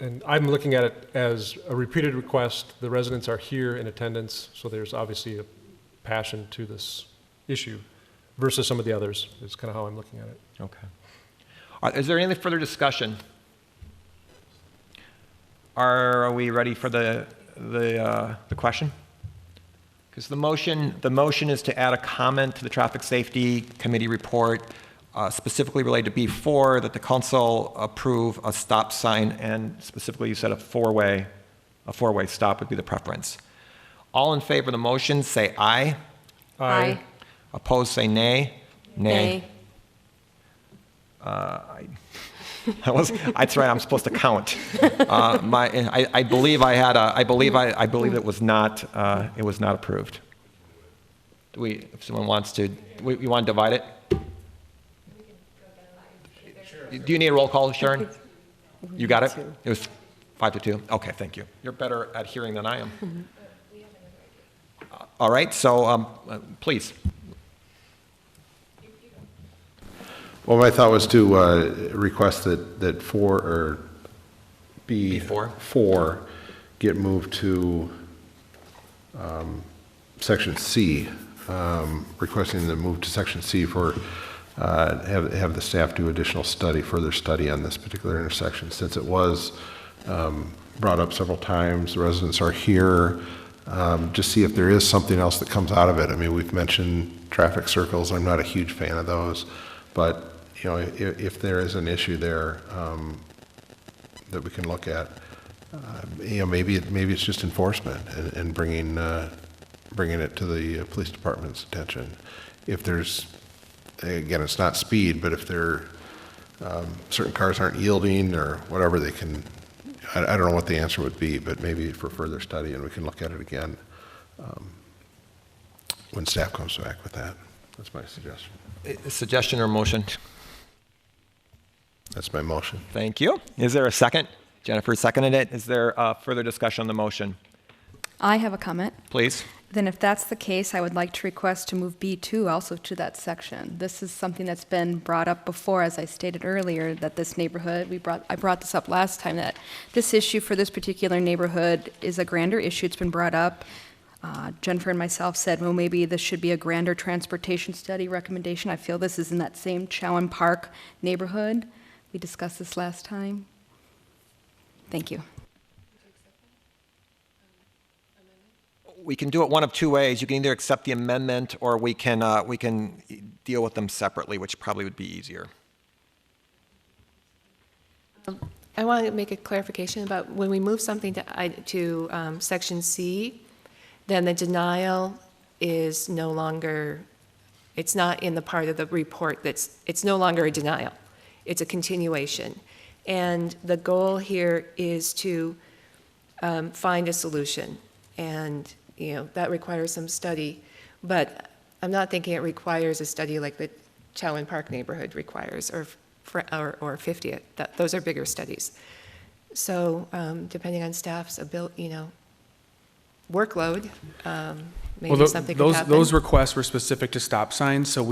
And I'm looking at it as a repeated request. The residents are here in attendance, so there's obviously a passion to this issue versus some of the others, is kind of how I'm looking at it. Okay. Is there any further discussion? Are we ready for the question? Because the motion is to add a comment to the Traffic Safety Committee report, specifically related to B4, that the council approve a stop sign, and specifically you said a four-way stop would be the preference. All in favor of the motion, say aye. Aye. Opposed, say nay. Nay. That's right. I'm supposed to count. I believe it was not approved. If someone wants to, you want to divide it? Do you need a roll call, Sharon? You got it? It was 5-2. Okay, thank you. You're better at hearing than I am. All right. So please. Well, my thought was to request that 4 or B4 get moved to section C, requesting them move to section C for have the staff do further study on this particular intersection, since it was brought up several times. The residents are here. Just see if there is something else that comes out of it. I mean, we've mentioned traffic circles. I'm not a huge fan of those, but if there is an issue there that we can look at, maybe it's just enforcement and bringing bringing it to the police department's attention. If there's, again, it's not speed, but if certain cars aren't yielding or whatever, they can, I don't know what the answer would be, but maybe for further study, and we can look at it again when staff comes back with that. That's my suggestion. A suggestion or motion? That's my motion. Thank you. Is there a second? Jennifer seconded it. Is there further discussion on the motion? I have a comment. Please. Then if that's the case, I would like to request to move B2 also to that section. This is something that's been brought up before, as I stated earlier, that this neighborhood, I brought this up last time, that this issue for this particular neighborhood is a grander issue. It's been brought up. Jennifer and myself said, well, maybe this should be a grander transportation study recommendation. I feel this is in that same Chowan Park neighborhood. We discussed this last time. Thank you. We can do it one of two ways. You can either accept the amendment, or we can deal with them separately, which probably would be easier. I want to make a clarification about when we move something to section C, then the denial is no longer, it's not in the part of the report it's no longer a denial. It's a continuation. And the goal here is to find a solution. And, that requires some study. But I'm not thinking it requires a study like the Chowan Park neighborhood requires, or 50th. Those are bigger studies. So depending on staff's workload, maybe something could happen. Those requests were specific to stop signs, so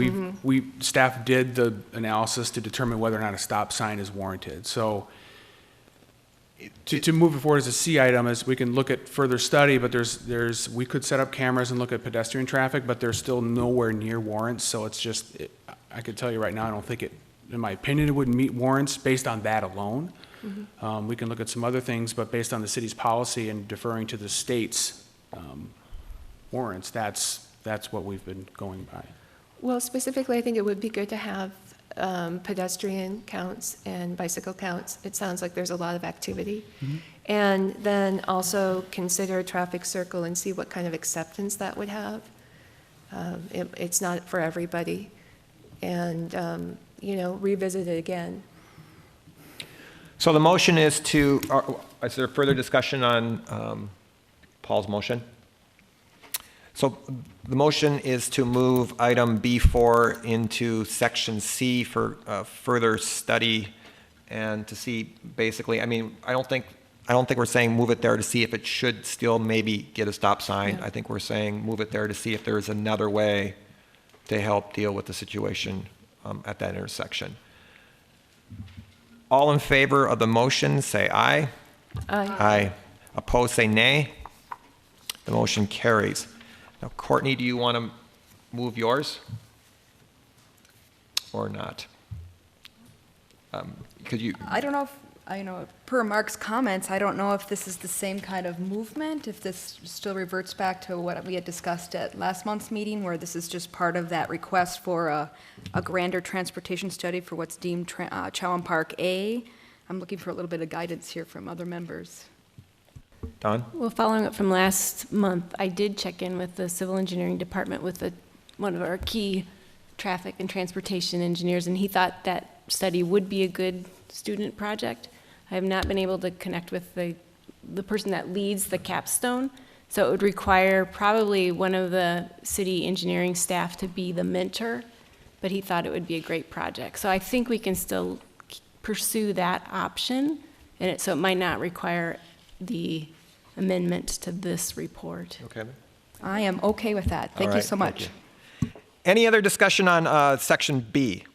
staff did the analysis to determine whether or not a stop sign is warranted. So to move it forward as a C item, is we can look at further study, but we could set up cameras and look at pedestrian traffic, but there's still nowhere near warrants. So it's just, I could tell you right now, I don't think in my opinion, it wouldn't meet warrants based on that alone. We can look at some other things, but based on the city's policy and deferring to the state's warrants, that's what we've been going by. Well, specifically, I think it would be good to have pedestrian counts and bicycle counts. It sounds like there's a lot of activity. And then also consider a traffic circle and see what kind of acceptance that would have. It's not for everybody. And, revisit it again. So the motion is is there further discussion on Paul's motion? So the motion is to move item B4 into section C for further study and to see basically, I don't think we're saying move it there to see if it should still maybe get a stop sign. Yeah. I think we're saying move it there to see if there's another way to help deal with the situation at that intersection. All in favor of the motion, say aye. Aye. Aye. Opposed, say nay. The motion carries. Now, Courtney, do you want to move yours or not? Could you? I don't know if, per Mark's comments, I don't know if this is the same kind of movement, if this still reverts back to what we had discussed at last month's meeting, where this is just part of that request for a grander transportation study for what's deemed Chowan Park A. I'm looking for a little bit of guidance here from other members. Don? Well, following up from last month, I did check in with the civil engineering department with one of our key traffic and transportation engineers, and he thought that study would be a good student project. I have not been able to connect with the person that leads the capstone, so it would require probably one of the city engineering staff to be the mentor, but he thought it would be a great project. So I think we can still pursue that option, and so it might not require the amendment to this report. Okay. I am okay with that. Thank All you right, so much. you. Any other discussion on section B?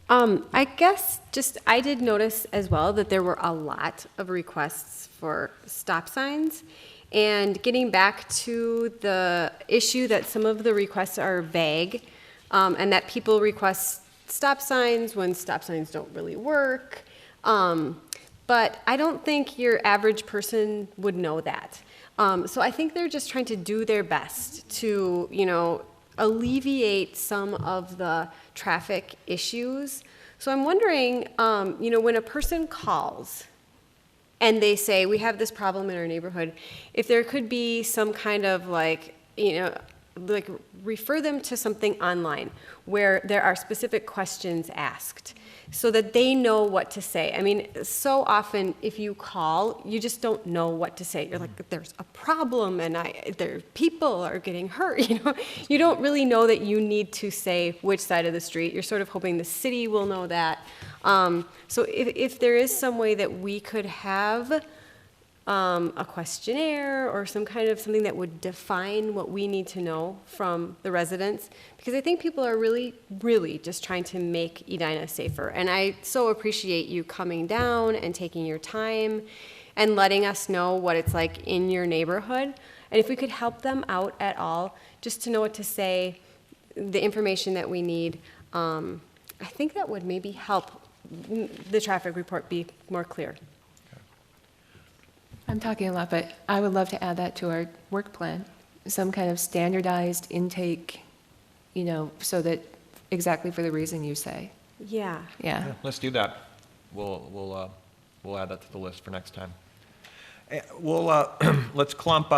I guess I did notice as well that there were a lot of requests for stop signs. And getting back to the issue that some of the requests are vague, and that people request stop signs when stop signs don't really work. But I don't think your average person would know that. So I think they're just trying to do their best to, alleviate some of the traffic issues. So I'm wondering, when a person calls and they say, we have this problem in our neighborhood, if there could be some kind of like refer them to something online where there are specific questions asked so that they know what to say. I mean, so often if you call, you just don't know what to say. You're like, there's a problem and people are getting hurt. You don't really know that you need to say which side of the street. You're sort of hoping the city will know that. So if there is some way that we could have a questionnaire or something that would define what we need to know from the residents, because I think people are really, really just trying to make Edina safer. And I so appreciate you coming down and taking your time and letting us know what it's like in your neighborhood. And if we could help them out at all, just to know what to say, the information that we need, I think that would maybe help the traffic report be more clear. I'm talking a lot, but I would love to add that to our work plan, some kind of standardized intake, so that exactly for the reason you say. Yeah. Yeah. Let's do that. We'll add that to the list for next time. Let's clump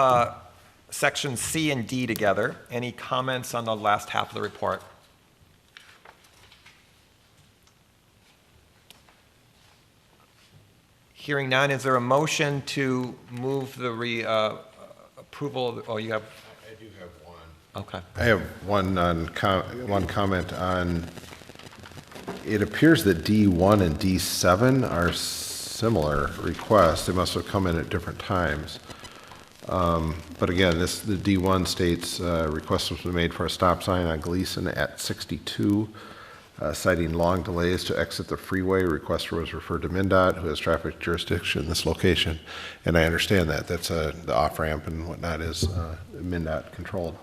sections C and D together. Any comments on the last half of the report? Hearing none, is there a motion to move the approval of, you have? I do have one. Okay. I have one comment on, it appears that D1 and D7 are similar requests. They must have come in at different times. But again, the D1 states request was made for a stop sign on Gleason at 62. Citing long delays to exit the freeway, requester was referred to MnDOT, who has traffic jurisdiction in this location. And I understand that. That's the off-ramp and whatnot is MnDOT controlled.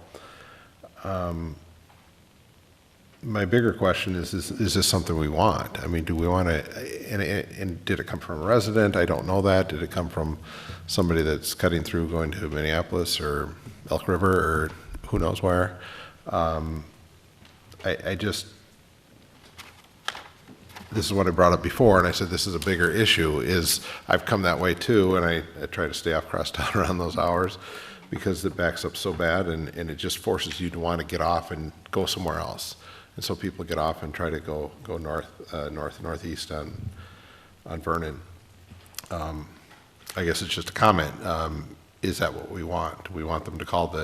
My bigger question is this something we want? I mean, do we want to, and did it come from a resident? I don't know that. Did it come from somebody that's cutting through going to Minneapolis or Elk River or who knows where? This is what I brought up before, and I said this is a bigger issue, is I've come that way too, and I try to stay off crosstown around those hours because it backs up so bad, and it just forces you to want to get off and go somewhere else. And so people get off and try to go northeast on Vernon. I guess it's just a comment. Is that what we want? Do we want them to call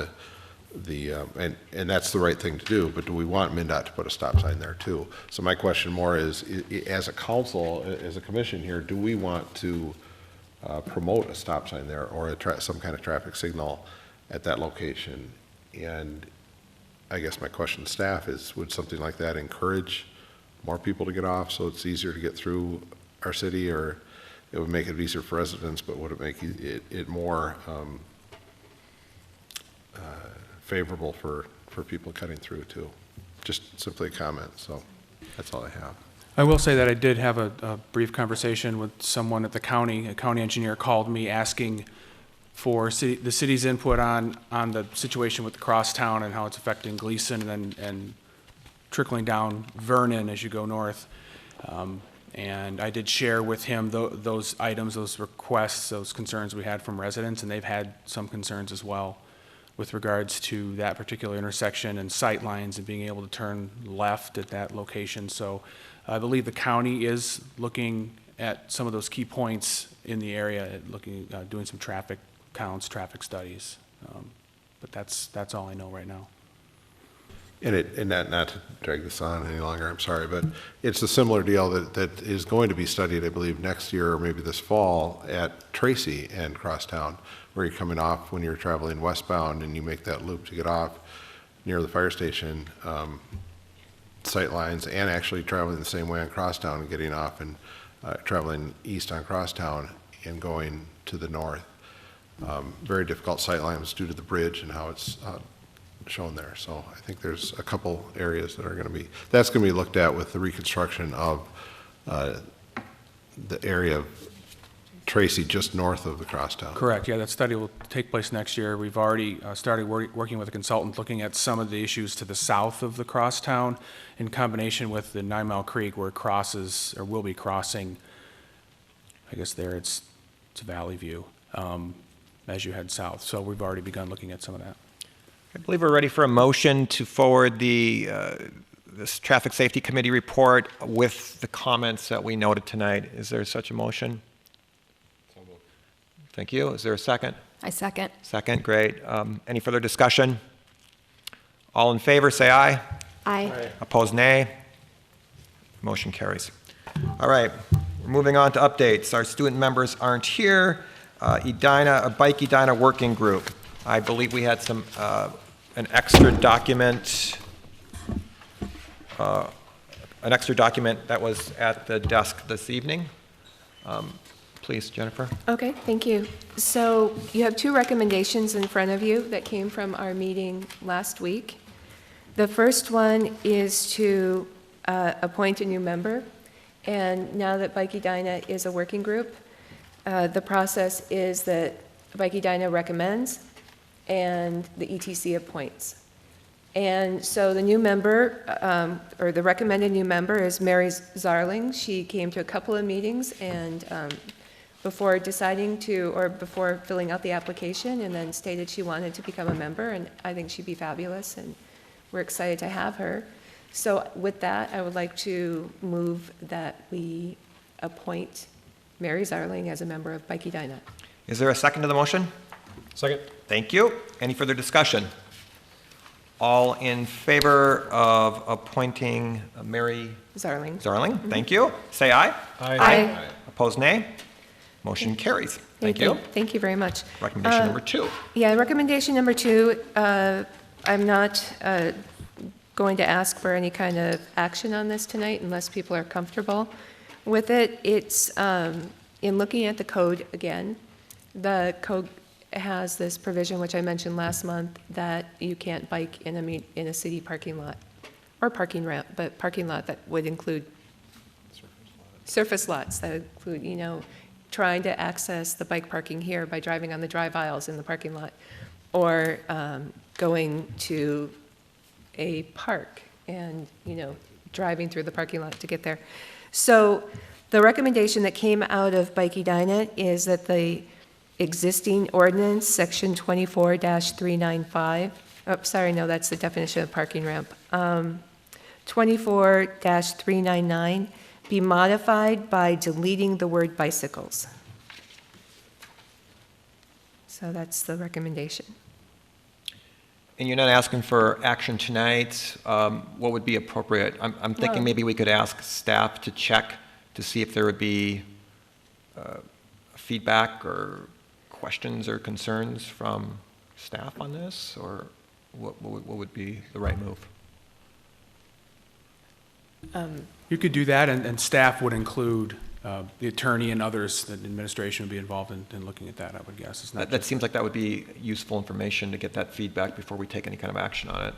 and that's the right thing to do, but do we want MnDOT to put a stop sign there too? So my question more is, as a council, as a commission here, do we want to promote a stop sign there or some kind of traffic signal at that location? And I guess my question to staff is, would something like that encourage more people to get off so it's easier to get through our city, or it would make it easier for residents, but would it make it more favorable for people cutting through too? Just simply a comment, so that's all I have. I will say that I did have a brief conversation with someone at the county. A county engineer called me asking for the city's input on the situation with the crosstown and how it's affecting Gleason and trickling down Vernon as you go north. And I did share with him those items, those requests, those concerns we had from residents, and they've had some concerns as well with regards to that particular intersection and sight lines and being able to turn left at that location. So I believe the county is looking at some of those key points in the area, doing some traffic counts, traffic studies. But that's all I know right now. And not to drag this on any longer, I'm sorry, but it's a similar deal that is going to be studied, I believe, next year or maybe this fall at Tracy and Crosstown, where you're coming off when you're traveling westbound and you make that loop to get off near the fire station, sight lines, and actually traveling the same way on Crosstown and getting off and traveling east on Crosstown and going to the north. Very difficult sight lines due to the bridge and how it's shown there. So I think there's a couple areas that are going to be, that's going to be looked at with the reconstruction of the area of Tracy just north of the crosstown. Correct, yeah, that study will take place next year. We've already started working with a consultant looking at some of the issues to the south of the crosstown in combination with the 9 Mile Creek where it crosses, or will be crossing, I guess there it's Valley View as you head south. So we've already begun looking at some of that. I believe we're ready for a motion to forward this Traffic Safety Committee report with the comments that we noted tonight. Is there such a motion? Thank you. Is there a second? I second. Second, great. Any further discussion? All in favor, say aye. Aye. Opposed, nay. Motion carries. All right, we're moving on to updates. Our student members aren't here. Edina, a Bike Edina working group. I believe we had an extra document that was at the desk this evening. Please, Jennifer. Okay, thank you. So you have two recommendations in front of you that came from our meeting last week. The first one is to appoint a new member. And now that Bike Edina is a working group, the process is that Bike Edina recommends and the ETC appoints. And so the new member, or the recommended new member, is Mary Zarling. She came to a couple of meetings and before before filling out the application, and then stated she wanted to become a member, and I think she'd be fabulous, and we're excited to have her. So with that, I would like to move that we appoint Mary Zarling as a member of Bike Edina. Is there a second to the motion? Second. Thank you. Any further discussion? All in favor of appointing Mary Zarling. Zarling? Thank you. Say aye. Aye. Opposed, nay. Motion carries. Thank you. Thank you very much. Recommendation number 2. Yeah, recommendation number 2, I'm not going to ask for any kind of action on this tonight unless people are comfortable with it. It's, in looking at the code again, the code has this provision, which I mentioned last month, that you can't bike in a city parking lot, or parking ramp, but parking lot that would include surface lots that include, trying to access the bike parking here by driving on the drive aisles in the parking lot, or going to a park and, driving through the parking lot to get there. So the recommendation that came out of Bike Edina is that the existing ordinance, section 24-395, that's the definition of parking ramp, 24-399, be modified by deleting the word bicycles. So that's the recommendation. And you're not asking for action tonight. What would be appropriate? I'm thinking maybe we could ask staff to check to see if there would be feedback or questions or concerns from staff on this, or what would be the right move? You could do that, and staff would include the attorney and others, that administration would be involved in looking at that, I would guess. It's not That seems like that would be useful information to get that feedback before we take any kind of action on it.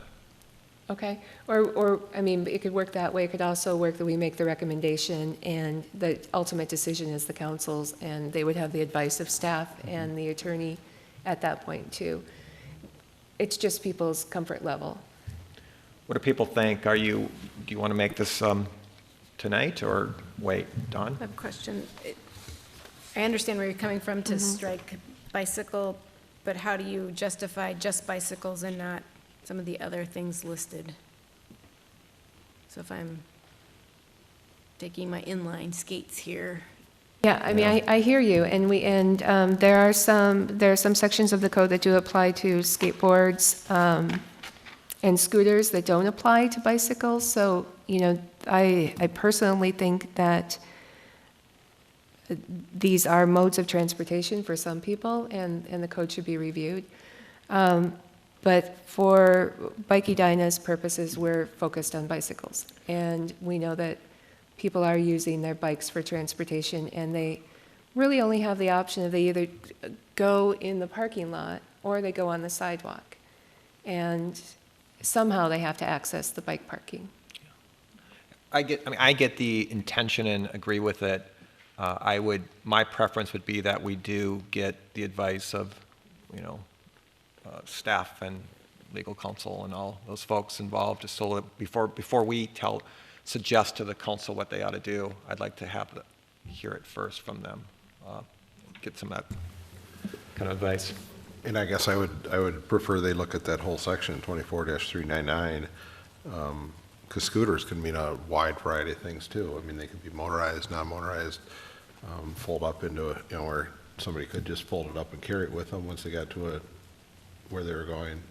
Okay, or it could work that way. It could also work that we make the recommendation and the ultimate decision is the council's, and they would have the advice of staff and the attorney at that point too. It's just people's comfort level. What do people think? Do you want to make this tonight or wait? Dawn? I have a question. I understand where you're coming from to strike bicycle, but how do you justify just bicycles and not some of the other things listed? So if I'm taking my inline skates here. Yeah, I hear you, and there are some sections of the code that do apply to skateboards and scooters that don't apply to bicycles. So I personally think that these are modes of transportation for some people, and the code should be reviewed. But for Bike Edina's purposes, we're focused on bicycles. And we know that people are using their bikes for transportation, and they really only have the option of they either go in the parking lot or they go on the sidewalk. And somehow they have to access the bike parking. I get the intention and agree with it. My preference would be that we do get the advice of, staff and legal counsel and all those folks involved, just so that before we suggest to the council what they ought to do, I'd like to hear it first from them, get some of that kind of advice. And I guess I would prefer they look at that whole section, 24-399, because scooters can mean a wide variety of things too. I mean, they could be motorized, non-motorized, fold up into, where somebody could just fold it up and carry it with them once they got to where they were going.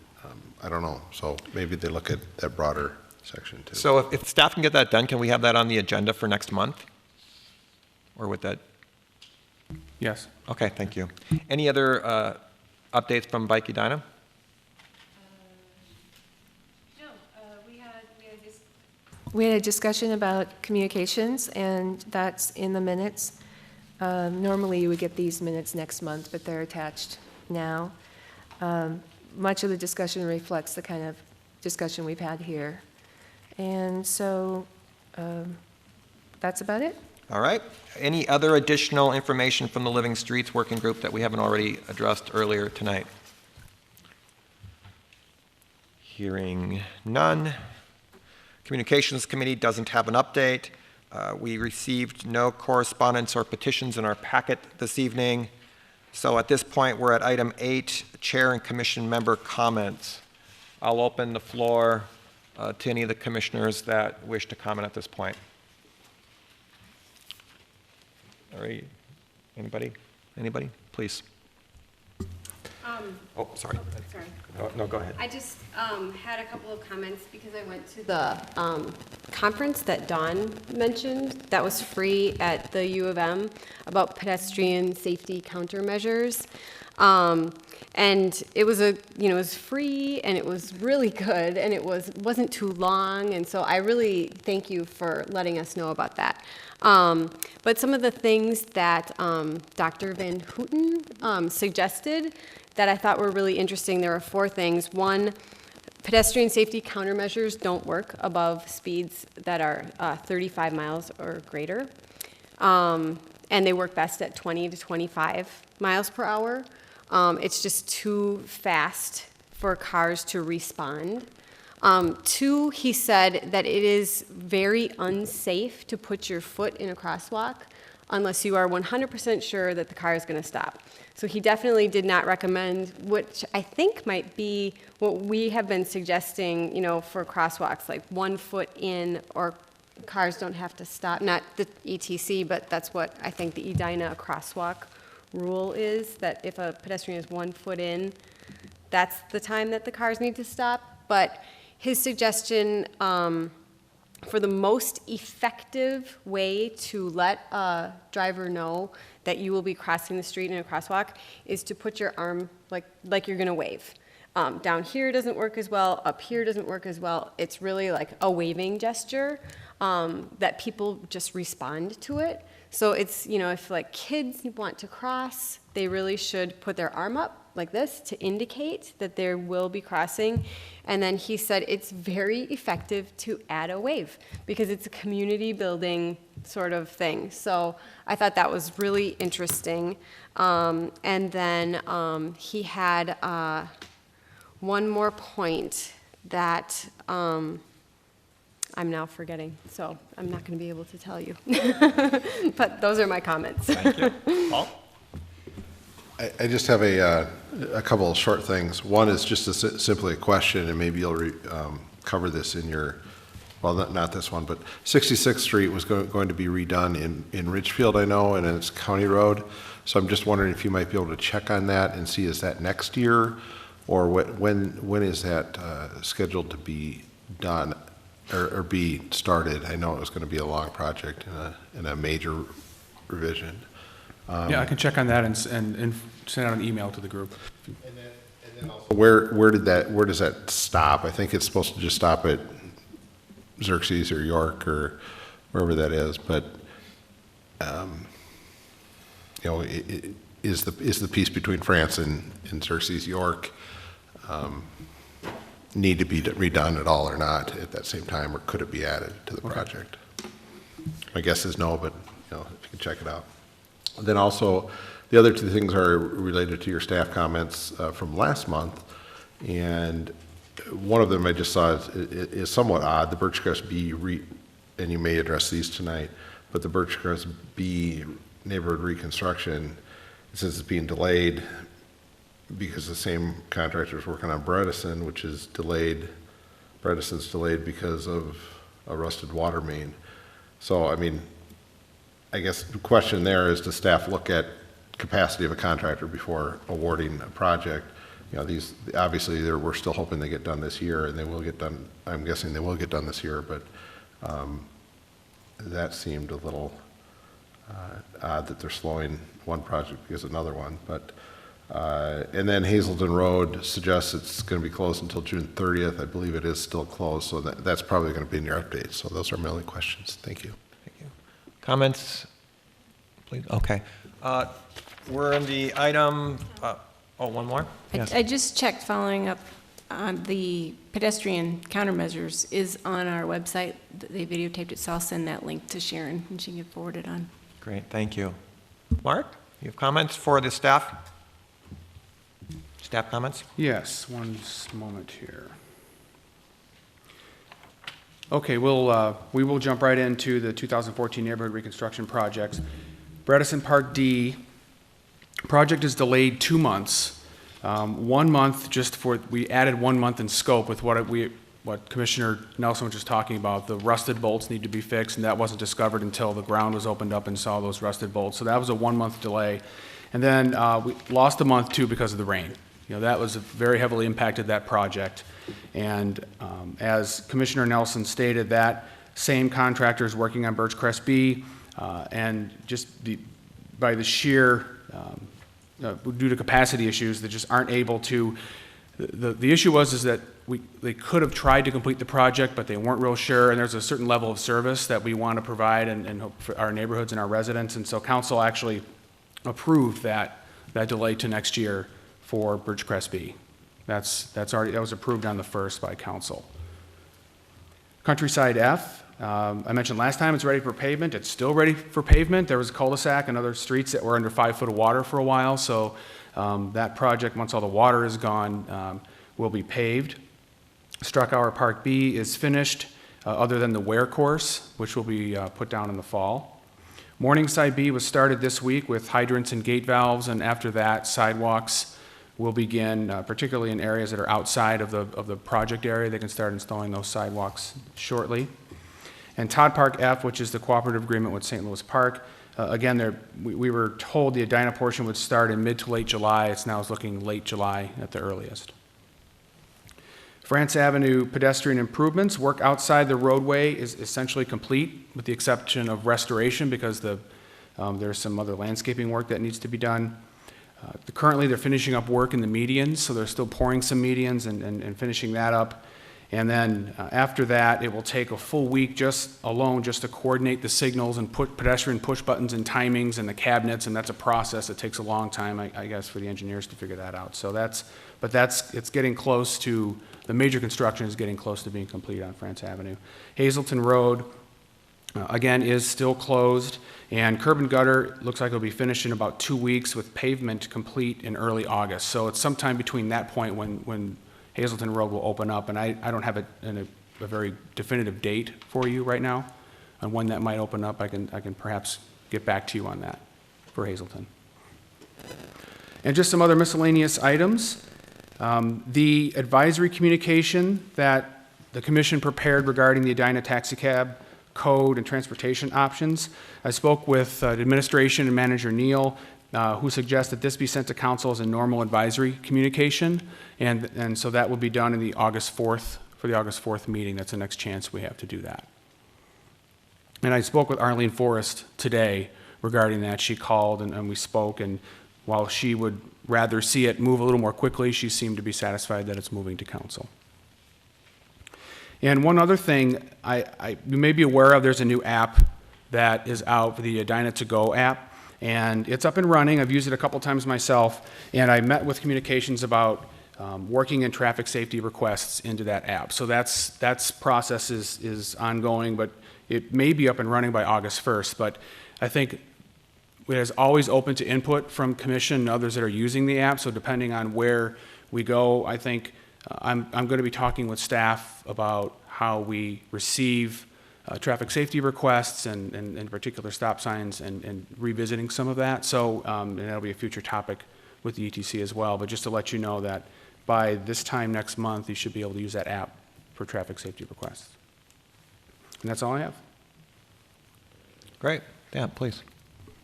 I don't know. So maybe they look at that broader section too. So if staff can get that done, can we have that on the agenda for next month? Or would that? Yes. Okay, thank you. Any other updates from Bike Edina? We had a discussion about communications, and that's in the minutes. Normally, you would get these minutes next month, but they're attached now. Much of the discussion reflects the kind of discussion we've had here. And so that's about it. All right. Any other additional information from the Living Streets Working Group that we haven't already addressed earlier tonight? Hearing none. Communications Committee doesn't have an update. We received no correspondence or petitions in our packet this evening. So at this point, we're at item 8, Chair and Commission member comments. I'll open the floor to any of the commissioners that wish to comment at this point. All right. Anybody? Anybody? Please. Oh, sorry. Sorry. No, go ahead. I just had a couple of comments because I went to the conference that Dawn mentioned that was free at the U of M about pedestrian safety countermeasures. And it was it was free and it was really good and it wasn't too long. And so I really thank you for letting us know about that. But some of the things that Dr. Van Houten suggested that I thought were really interesting, there are 4 things. 1, pedestrian safety countermeasures don't work above speeds that are 35 miles or greater. And they work best at 20 to 25 miles per hour. It's just too fast for cars to respond. 2, he said that it is very unsafe to put your foot in a crosswalk unless you are 100% sure that the car is going to stop. So he definitely did not recommend, which I think might be what we have been suggesting, for crosswalks, like 1 foot in, or cars don't have to stop. Not the ETC, but that's what I think the Edina crosswalk rule is, that if a pedestrian is 1 foot in, that's the time that the cars need to stop. But his suggestion for the most effective way to let a driver know that you will be crossing the street in a crosswalk is to put your arm like you're going to wave. Down here doesn't work as well. Up here doesn't work as well. It's really like a waving gesture that people just respond to it. So it's, if kids want to cross, they really should put their arm up like this to indicate that there will be crossing. And then he said it's very effective to add a wave because it's a community building sort of thing. So I thought that was really interesting. And then he had one more point that I'm now forgetting, so I'm not going to be able to tell you. But those are my comments. Thank you. Paul? I just have a couple of short things. One is just simply a question, and maybe you'll cover this in your, well, not this one, but 66th Street was going to be redone in Ridgefield, I know, and it's County Road. So I'm just wondering if you might be able to check on that and see, is that next year, or when is that scheduled to be done or be started? I know it was going to be a long project and a major revision. Yeah, I can check on that and send out an email to the group. And then also, where does that stop? I think it's supposed to just stop at Xerxes or York or wherever that is. But is the piece between France and Xerxes York need to be redone at all or not at that same time, or could it be added to the project? My guess is no, but if you can check it out. Then also, the other 2 things are related to your staff comments from last month, and one of them I just saw is somewhat odd. The Birchcrest B, and you may address these tonight, but the Birchcrest B neighborhood reconstruction, since it's being delayed, because the same contractor's working on Bredesen, which is delayed. Bredesen's delayed because of a rusted water main. So, I mean, I guess the question there is, does staff look at capacity of a contractor before awarding a project? You know, these, obviously, we're still hoping they get done this year, and they will get done, I'm guessing they will get done this year, but that seemed a little odd that they're slowing one project because of another one. But and then Hazelton Road suggests it's going to be closed until June 30th. I believe it is still closed, so that's probably going to be in your update. So those are my only questions. Thank you. Thank you. Comments, please? Okay. We're in the item, one more? Yes. I just checked following up on the pedestrian countermeasures is on our website. They videotaped it, so I'll send that link to Sharon and she can forward it on. Great, thank you. Mark, you have comments for the staff? Staff comments? Yes, one moment here. Okay, we will jump right into the 2014 neighborhood reconstruction projects. Bredesen Park D project is delayed 2 months. 1 month we added 1 month in scope with what Commissioner Nelson was just talking about. The rusted bolts need to be fixed, and that wasn't discovered until the ground was opened up and saw those rusted bolts. So that was a 1 month delay. And then we lost a month too because of the rain. You know, that was very heavily impacted that project. And as Commissioner Nelson stated, that same contractor is working on Birchcrest B, and just by the sheer, due to capacity issues, they just aren't able to. The issue is that they could have tried to complete the project, but they weren't real sure, and there's a certain level of service that we want to provide and hope for our neighborhoods and our residents, and so council actually approved that delay to next year for Birchcrest B. That was approved on the 1st by council. Countryside F, I mentioned last time it's ready for pavement. It's still ready for pavement. There was a cul-de-sac and other streets that were under 5 foot of water for a while, so that project, once all the water is gone, will be paved. Struckauer Park B is finished, other than the wear course, which will be put down in the fall. Morningside B was started this week with hydrants and gate valves, and after that, sidewalks will begin, particularly in areas that are outside of the project area. They can start installing those sidewalks shortly. And Todd Park F, which is the cooperative agreement with St. Louis Park, again, we were told the Edina portion would start in mid to late July. It's now looking late July at the earliest. France Avenue pedestrian improvements. Work outside the roadway is essentially complete, with the exception of restoration, because there's some other landscaping work that needs to be done. Currently, they're finishing up work in the medians, so they're still pouring some medians and finishing that up. And then after that, it will take a full week just to coordinate the signals and put pedestrian push buttons and timings and the cabinets, and that's a process that takes a long time, I guess, for the engineers to figure that out. So it's getting close to, the major construction is getting close to being complete on France Avenue. Hazelton Road, again, is still closed, and curb and gutter looks like it'll be finished in about 2 weeks, with pavement complete in early August. So it's sometime between that point when Hazelton Road will open up, and I don't have a very definitive date for you right now on when that might open up. I can perhaps get back to you on that for Hazelton. And just some other miscellaneous items. The advisory communication that the commission prepared regarding the Edina taxicab code and transportation options. I spoke with administration and manager Neal, who suggests this be sent to council as a normal advisory communication, and so that will be done in the August 4th, for the August 4th meeting. That's the next chance we have to do that. And I spoke with Arlene Forrest today regarding that. She called and we spoke, and while she would rather see it move a little more quickly, she seemed to be satisfied that it's moving to council. And one other thing you may be aware of, there's a new app that is out, the Edina To Go app, and it's up and running. I've used it a couple times myself, and I met with communications about working in traffic safety requests into that app. So that's process is ongoing, but it may be up and running by August 1st. But I think it is always open to input from commission and others that are using the app. So depending on where we go, I think I'm going to be talking with staff about how we receive traffic safety requests and in particular stop signs and revisiting some of that. So and that'll be a future topic with the ETC as well. But just to let you know that by this time next month, you should be able to use that app for traffic safety requests. And that's all I have. Great. Dan, please.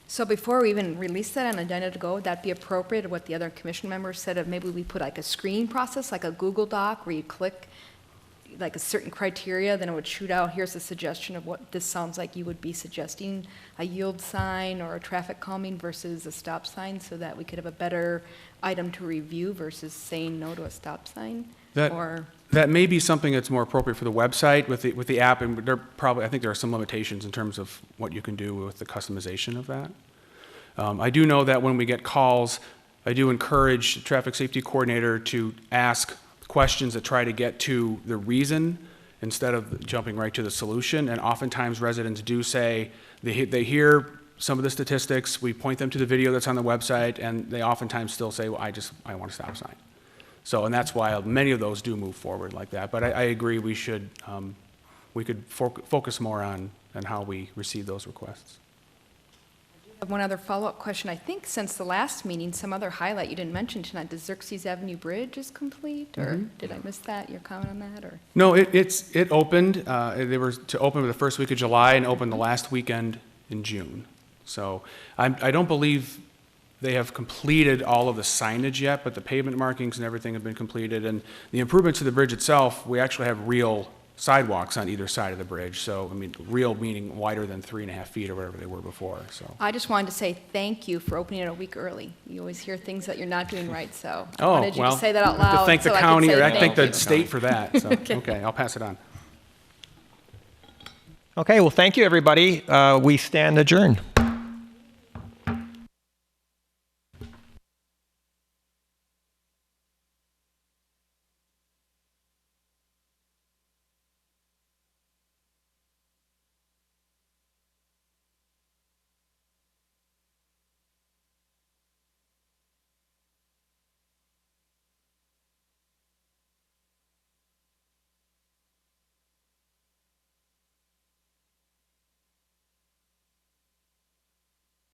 So before we even release that on agenda to go, would that be appropriate, or what the other commission members said of maybe we put like a screening process, like a Google Doc, where you click like a certain criteria, then it would shoot out, here's a suggestion of what this sounds like you would be suggesting, a yield sign or a traffic calming versus a stop sign, so that we could have a better item to review versus saying no to a stop sign? That may be something that's more appropriate for the website with the app, and I think there are some limitations in terms of what you can do with the customization of that. I do know that when we get calls, I do encourage the traffic safety coordinator to ask questions that try to get to the reason instead of jumping right to the solution. And oftentimes residents do say they hear some of the statistics, we point them to the video that's on the website, and they oftentimes still say, well, I want a stop sign. So, and that's why many of those do move forward like that. But I agree we could focus more on how we receive those requests. I have one other follow-up question. I think since the last meeting, some other highlight you didn't mention tonight, the Xerxes Avenue Bridge is complete, or did I miss that, your comment on that, or? No, it opened, they were to open the first week of July and open the last weekend in June. So I don't believe they have completed all of the signage yet, but the pavement markings and everything have been completed. And the improvements to the bridge itself, we actually have real sidewalks on either side of the bridge. So, I mean, real meaning wider than 3.5 feet or whatever they were before, so. I just wanted to say thank you for opening it a week early. You always hear things that you're not doing right, so I wanted you to say that out I have loud. to thank the so I could county, say or I thank thank the you. state for that, so, okay, I'll pass it on. Okay, well, thank you, everybody. We stand adjourned.